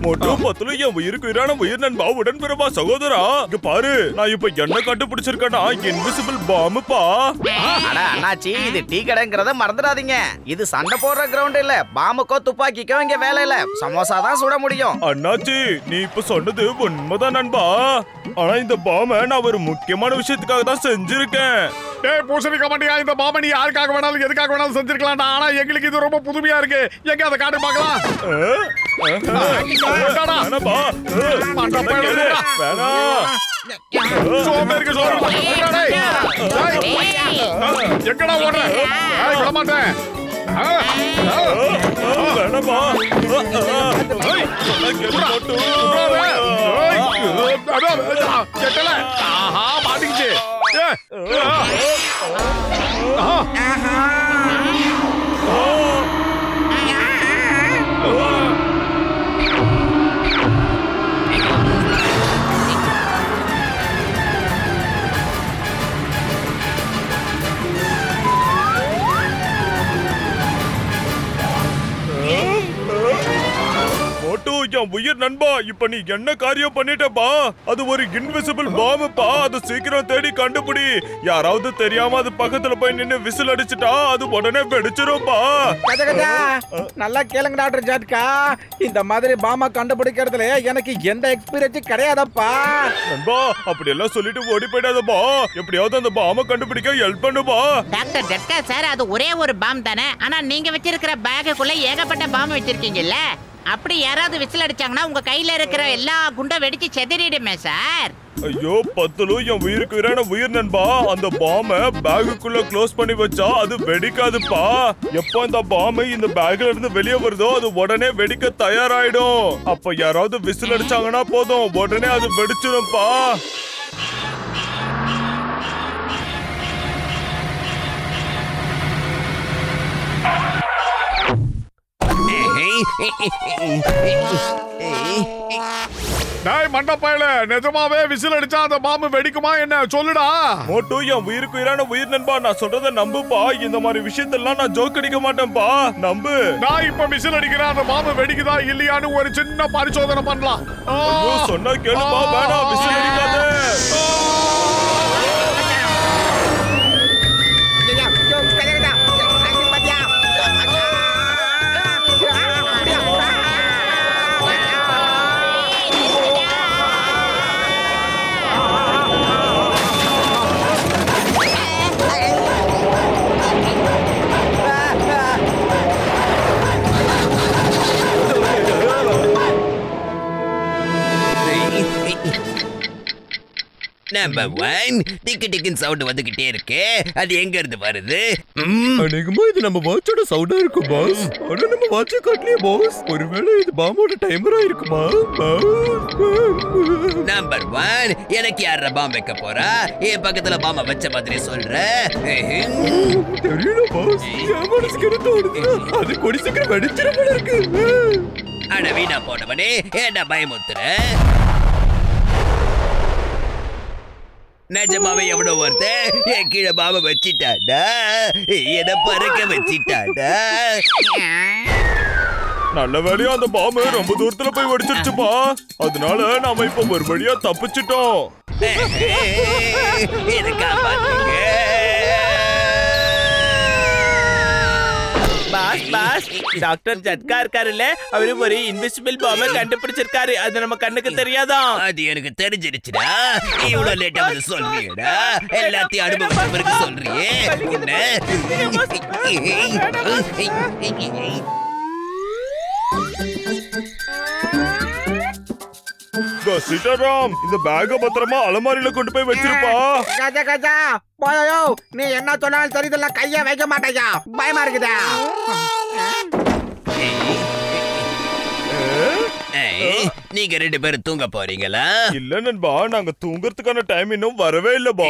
மொட்டு பத்துல என் உயிருக்கு உயிரான உயிர் நண்பா, உடன்பிறப்பா, சகோதரா, இங்க பாரு, நான் இப்ப என்ன கண்டுபிடிச்சிருக்கேன்னா இன்விசிபிள் பாம்புப்பா. அட அண்ணாச்சி, இது டீ கடைங்கிறத மறந்துடாதீங்க. இது சண்டை போடுற கிரவுண்ட் இல்ல. பாம்புக்கோ துப்பாக்கிக்கோ இங்க வேலை இல்ல. சமோசா தான் சுட முடியும். அண்ணாச்சி, நீ இப்ப சொன்னது உண்மைதான் நண்பா. ஆனா இந்த பாம்பை நான் ஒரு முக்கியமான விஷயத்துக்காக தான் செஞ்சிருக்கேன். ஏய் பூசணிக்கா மாட்டியா, இந்த பாம்பை நீ யாருக்காக வேணாலும் எதுக்காக வேணாலும் செஞ்சிருக்கலாம்டா. ஆனா எங்களுக்கு இது ரொம்ப புதுமையா இருக்கு. எங்க அதை காட்டு பார்க்கலாம். எங்கடா ஓடுற? விட மாட்டேன். மாட்டிக்கிச்சு. என் உயிர் நண்பா, இப்ப நீ என்ன காரியம் பண்ணிட்டப்பா? அது ஒரு இன்விசிபிள் பாம்புப்பா. அது சீக்கிரம் தேடி கண்டுபிடி. யாராவது தெரியாம அது பக்கத்துல போய் நின்னு விசில் அடிச்சுட்டா அது உடனே வெடிச்சிரும்பா. நல்லா கேளுங்க டாக்டர் ஜட்கா, இந்த மாதிரி பாம்பை கண்டுபிடிக்கிறதுல எனக்கு எந்த எக்ஸ்பீரியன்ஸ் கிடையாதப்பா. நண்பா, அப்படி எல்லாம் சொல்லிட்டு ஓடி போயிடாதப்பா. எப்படியாவது அந்த பாம்பை கண்டுபிடிக்க ஹெல்ப் பண்ணுப்பா. டாக்டர் ஜட்கா சார், அது ஒரே ஒரு பாம் தானே. ஆனா நீங்க வச்சிருக்கிற பேக்குக்குள்ள ஏகப்பட்ட பாம் வச்சிருக்கீங்கல்ல. அப்படி யாராவது விசில் அடிச்சாங்கன்னா உங்க கையில இருக்கிற எல்லா குண்டை வெடிச்சு செதறிடுமே சார். ஐயோ பத்துலு, என் உயிருக்கு உயிரான உயிர் நண்பா, அந்த பாம்பை பேகுக்குள்ள க்ளோஸ் பண்ணி வச்சா அது வெடிக்காதுப்பா. எப்போ இந்த பாம்பு இந்த பேக்ல இருந்து வெளியே வருதோ அது உடனே வெடிக்க தயாராயிடும். அப்ப யாராவது விசில் அடிச்சாங்கன்னா போதும், உடனே அது வெடிச்சிடும்பா. டேய் மண்டப்பையில, நிஜமாவே விசில் அடிச்சா அந்த பாம்பு வெடிக்குமா என்ன சொல்லுடா. மோட்டு, என் உயிருக்கு உயிரான உயிர் நண்பா, நான் சொல்றத நம்புப்பா. இந்த மாதிரி விஷயத்தெல்லாம் நான் ஜோக் அடிக்க மாட்டேன்பா, நம்பு. நான் இப்ப விசில் அடிக்கிறேன், அந்த பாம்பு வெடிக்குதா இல்லையான்னு ஒரு சின்ன பரிசோதனை பண்ணலாம். சொன்னா கேளுப்பா, வேணாம் விசில் அடிக்காத. நம்பர் 1 டிக்கு டிக்குன்னு சவுண்ட் வந்துகிட்டே இருக்கு. அது எங்க இருந்து வருது? அநேகமா இது நம்ம வாட்சோட சவுண்டா இருக்கும் பாஸ். ஆனா நம்ம வாட்சை காட்டலையே பாஸ். ஒருவேளை இது பாம்போட டைமரா இருக்குமா? நம்பர் 1, எனக்கு யார பாம் வைக்க போறா? என் பக்கத்துல பாம்ப வச்ச மாதிரி சொல்ற. தெரியல பாஸ், என் மனசுக்கு என்ன தோணுது, அது கொடி சீக்கிரம் வெடிச்சிட போல இருக்கு. அட வீணா போனவனே, ஏன்டா பயமுத்துற? நிஜமாவே எவ்வளோ ஒருத்தன் என் கீழே பாம்பை வச்சிட்டாடா, என்ன பறக்க வச்சிட்டாடா. நல்ல வேலையா அந்த பாம்பு ரொம்ப தூரத்துல போய் வெடிச்சிருச்சுப்பா. அதனால நாம இப்ப ஒரு வழியா தப்பிச்சிட்டோம். பாஸ் பாஸ், டாக்டர் ஜட்கா இருக்காருல்ல, அவரு ஒரு இன்விசிபிள் பாம்பை கண்டுபிடிச்சிருக்காரு. அது நம்ம கண்ணுக்கு தெரியாதா? அது எனக்கு தெரிஞ்சிருச்சுடா. இவ்வளவு லேட்டா வந்து சொல்றியேடா, எல்லாத்தையும் அனுபவத்துக்கு சொல்றியே. சீதாராம் இந்த பேக்க பத்திரமா அலமாரியில கொண்டு போய் வச்சிருப்பா. கஜா கஜா போயோ, நீ என்ன சொன்னாலும் தெரியுதுல்ல, கைய வைக்க மாட்டேயா, பயமா இருக்குதா? நீங்க 2 பேரும் தூங்க போறீங்களா? இல்ல நண்பா, நாங்க தூங்கறதுக்கான டைம் இன்னும் வரவே இல்ல பா.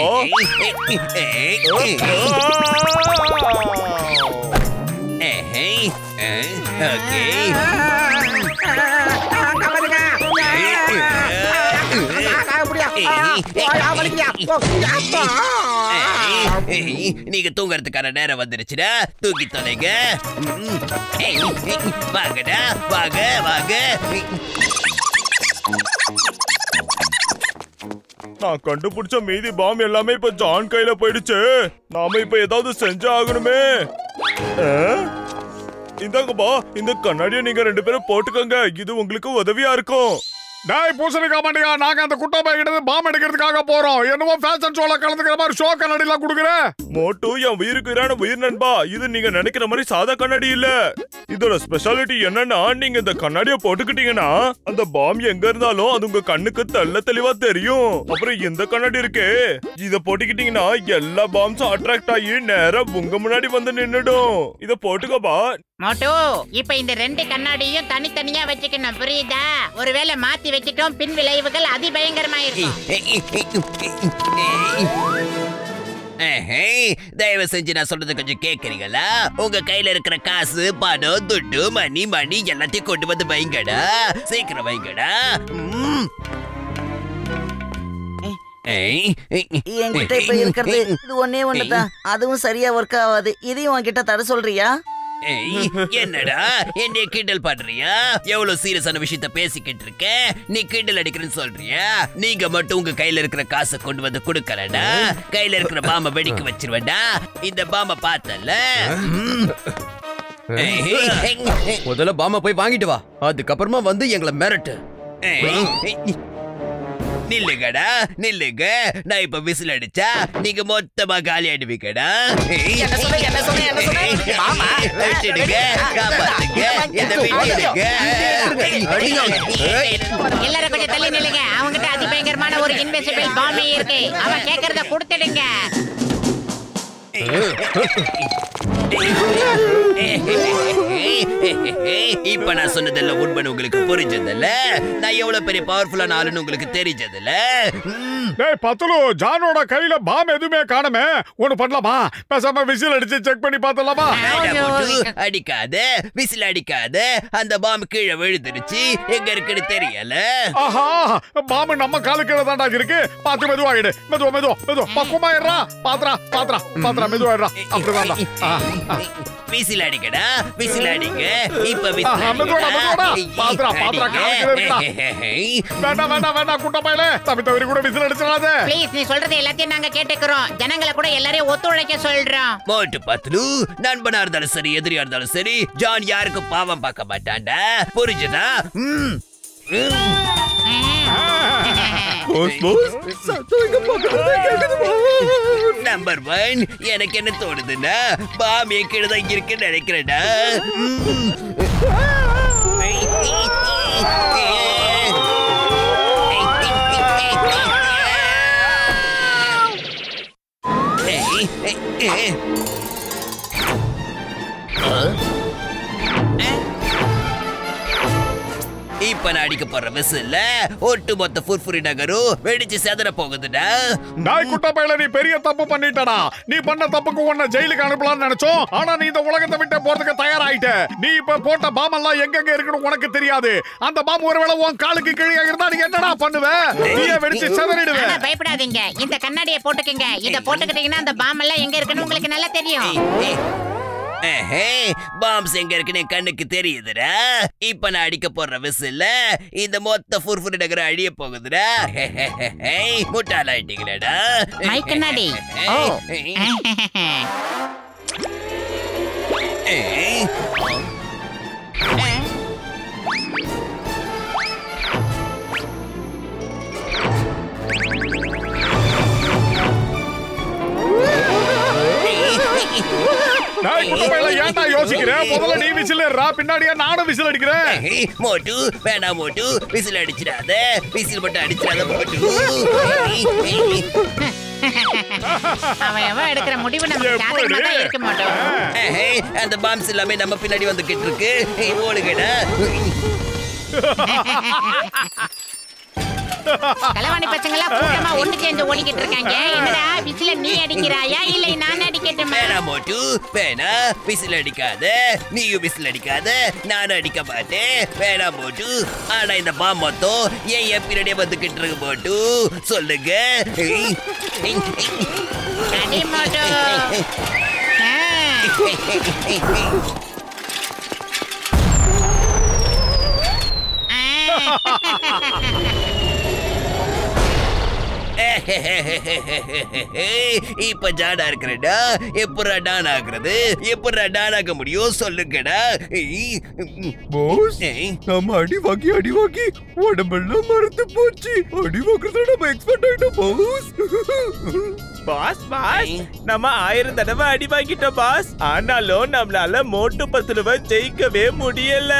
நீங்க தூங்கறதுக்கான நேரம் வந்துருச்சுடா, தூக்கி தொலைங்க. வாங்கடா, வாங்க வாங்க. நான் கண்டுபிடிச்ச மீதி பாம் எல்லாமே இப்ப ஜான் கையில போயிடுச்சு. நாம இப்ப ஏதாவது செஞ்சு ஆகணுமே. இந்தாங்கப்பா, இந்த கண்ணாடியை நீங்க 2 பேரும் போட்டுக்கோங்க, இது உங்களுக்கு உதவியா இருக்கும். டேய் பூசணிக்கா மண்டியா, நாங்க அந்த குட்டை பைக்கிட்ட பாம் எடுக்கிறதுக்காக போறோம். என்னமோ ஃபேஷன் ஷோல கலந்துக்கிற மாதிரி ஷோ கண்ணாடி எல்லாம் கொடுக்குற. மோட்டு என் உயிருக்கு இரான உயிர் நண்பா, இது நீங்க நினைக்கிற மாதிரி சாதா கண்ணாடி இல்ல. இதோட ஸ்பெஷாலிட்டி என்னன்னா, நீங்க இந்த கண்ணாடியை போட்டுக்கிட்டீங்கன்னா அந்த பாம் எங்க இருந்தாலும் அது உங்க கண்ணுக்கு தெள்ள தெளிவா தெரியும். அப்புறம் இந்த கண்ணாடி இருக்கு, இத போட்டுக்கிட்டீங்கன்னா எல்லா பாம்ஸும் அட்ராக்ட் ஆகி நேரா உங்க முன்னாடி வந்து நின்னுடும். இத போட்டுக்கோப்பா. மோட்டு, இப்ப இந்த 2 கண்ணாடியும் தனித்தனியா வச்சுக்கணும், புரியுதா? ஒருவேளை மாத்தி வச்சிட்டோம், பின் விளைவுகள் அதிபயங்கரமா இருக்கும். தயவு செஞ்சு நான் சொல்றது கொஞ்சம் கேக்குறீங்களா? உங்க கையில இருக்கிற காசு, பணம், துட்டு, மணி எல்லாத்தையும் கொண்டு வந்து வைங்கடா, சீக்கிரம் வைங்கடா. என்கிட்ட இப்ப இருக்கிறது இது ஒன்னே ஒண்ணுதான், அதுவும் சரியா ஒர்க் ஆகாது. இதையும் உன்கிட்ட தர சொல்றியா? என்னடா என்னைய கிண்டல் பண்றியா? எவ்வளவு சீரியஸான விஷயத்த பேசிக்கிட்டு இருக்க, நீ கிண்டல் அடிக்கிறேன்னு சொல்றியா? நீங்க மட்டும் உங்க கையில இருக்கிற காசை கொண்டு வந்து கொடுக்கலடா, கையில இருக்கிற பாம்ப வெடிக்க வச்சிருவேன்டா. இந்த பாம்ப பார்த்தல, முதல்ல பாம்ப போய் வாங்கிட்டு வா, அதுக்கப்புறமா வந்து எங்களை மிரட்டு. நில்லுங்கடா, நில்லுங்க. நான் இப்ப விசில் அடிச்சா நீங்க மொத்தமா காலி ஆயிடுவீங்கடா. விட்டுடுங்க, காப்பாத்துங்க, என்ன விட்டுடுங்க. எல்லாரும் கொஞ்சம் தள்ளி நில்லுங்க. அவங்கிட்ட அதிபயங்கரமான ஒரு இன்விசிபிள் பாம்பே இருக்கு, அவன் கேக்குறத கொடுத்துடுங்க. இப்ப நான் சொன்னதல்ல உண்மைன்னு உங்களுக்கு புரிஞ்சதில்ல? நான் எவ்வளவு பெரிய பவர்ஃபுல்லான ஆளுன்னு உங்களுக்கு தெரிஞ்சதில்ல? டேய் பத்துலு, ஜானோட கையில பாம் எதுவுமே காணுமே. ஒண்ணு பண்ணலாமா? பேசாம விசில் அடிச்சு செக் பண்ணி பார்த்தலாமா? அடிக்காத, விசில் அடிக்காத. அந்த பாம் கீழே விழுந்துருச்சு, எங்க இருக்குன்னு தெரியல. ஆஹா, பாம் நம்ம காலு கீழே தாண்டா இருக்கு. பாத்து மெதுவாயிடு, மெதுவா மெதுவா மெதுவா, பக்குவமாயிடுறா. பாத்ரா பாத்ரா பாத்ரா, மெதுவாயிடுறா. அப்படிதான். விசில் அடிக்கடா, விசில் அடிங்க. இப்ப வேண்டாம் குட்ட பையல, தம்பி தவிர கூட விசில் அடிச்சிடாத. ப்ளீஸ், நீ சொல்றது எல்லாத்தையும் நாங்க கேட்டுக்கிறோம். ஜனங்களை கூட எல்லாரையும் ஒத்துழைக்க சொல்றோம். மோட்டு பத்லு, நண்பனா இருந்தாலும் சரி, எதிரியா இருந்தாலும் சரி, ஜான் யாருக்கும் பாவம் பார்க்க மாட்டான்டா, புரிஞ்சுதா? நம்பர் 1, எனக்கு என்ன தோணுதுன்னா, பாம் என் கீழே தான் இருக்குன்னு நினைக்கிறேன்டா. இப்ப நான் அடிக்க போற விசில்ல ஒட்டு மொத்த ஃபுர்ஃபுரி நகரும் வெடிச்சு செதற போகுதுடா. நாய் குட்ட பையல, நீ பெரிய தப்பு பண்ணிட்டடா. நீ பண்ண தப்புக்கு உன்னை ஜெயிலுக்கு அனுப்பலாம்னு நினைச்சோம். ஆனா நீ இந்த உலகத்தை விட்டு போறதுக்கு தயாராயிட்ட. நீ இப்ப போட்ட பாம் எல்லாம் எங்கெங்க இருக்குன்னு உனக்கு தெரியாது. அந்த பாம் ஒருவேளை உன் காலுக்கு கீழே இருந்தா நீ என்னடா பண்ணுவ? நீயே வெடிச்சு செதறிடுவ. பயப்படாதீங்க, இந்த கண்ணாடியை போட்டுக்கங்க. இத போட்டுக்கிட்டீங்கன்னா அந்த பாம் எல்லாம் எங்க இருக்குன்னு உங்களுக்கு நல்லா தெரியும். பாம்ஸ் எங்க இருக்குன்னு கண்ணுக்கு தெரியுதுடா. இப்ப நான் அடிக்க போற விசில்ல இந்த மொத்த ஃபுர்ஃபுரி நகர அழிய போகுதுடா. முட்டாளாயிட்டீங்களா? மை கண்ணாடி. நாய் குட்ட பையல, ஏன்டா யோசிக்கிற? முதல்ல நீ விசில் ஏறா, பின்னாடியே நானும் விசில் அடிக்கிறேன். மோட்டு வேணாம் மோட்டு, விசில் அடிச்சிடாத, விசில் மட்டும் அடிச்சிடாத மோட்டு. அவன் எடுக்கிற முடிவு நமக்கு சாதகமா தான் இருக்க மாட்டோம். அந்த பாம்ஸ் எல்லாமே நம்ம பின்னாடி வந்துகிட்டு இருக்கு. ஓடுகடா. களவாணி பசங்களா கூட்டமா ஒண்ணு சேர்ந்து ஓடிக்கிட்டு இருக்காங்க. என்னடா விசில நீ அடிக்கிறாயா இல்ல நான் அடிக்கட்டுமா? வேணா மோட்டு வேணா, விசில் அடிக்காத, நீயும் விசில் அடிக்காத, நானும் அடிக்க மாட்டேன். வேணா மோட்டு. ஆனா இந்த பாம் மொத்தம் ஏன் பின்னாடியே வந்துகிட்டு இருக்கு மோட்டு? சொல்லுங்க. அடி மோட்டு. இப்ப ஜாடா இருக்கிறடா. எப்படா டான் ஆகுறது? எப்படா டான் ஆக முடியும் சொல்லுங்கடா. பாஸ், நம்ம அடி வாங்கி உடம்பெல்லாம் மறந்து போச்சு. அடி வாங்குறத நம்ம எக்ஸ்பெக்ட் ஆயிட்டோம் பாஸ். பாஸ் நம்ம 1000 தடவை அடி வாங்கிட்டோம் பாஸ். ஆனாலும் நம்மளால மோட்டு பத்துலவை ஜெயிக்கவே முடியல.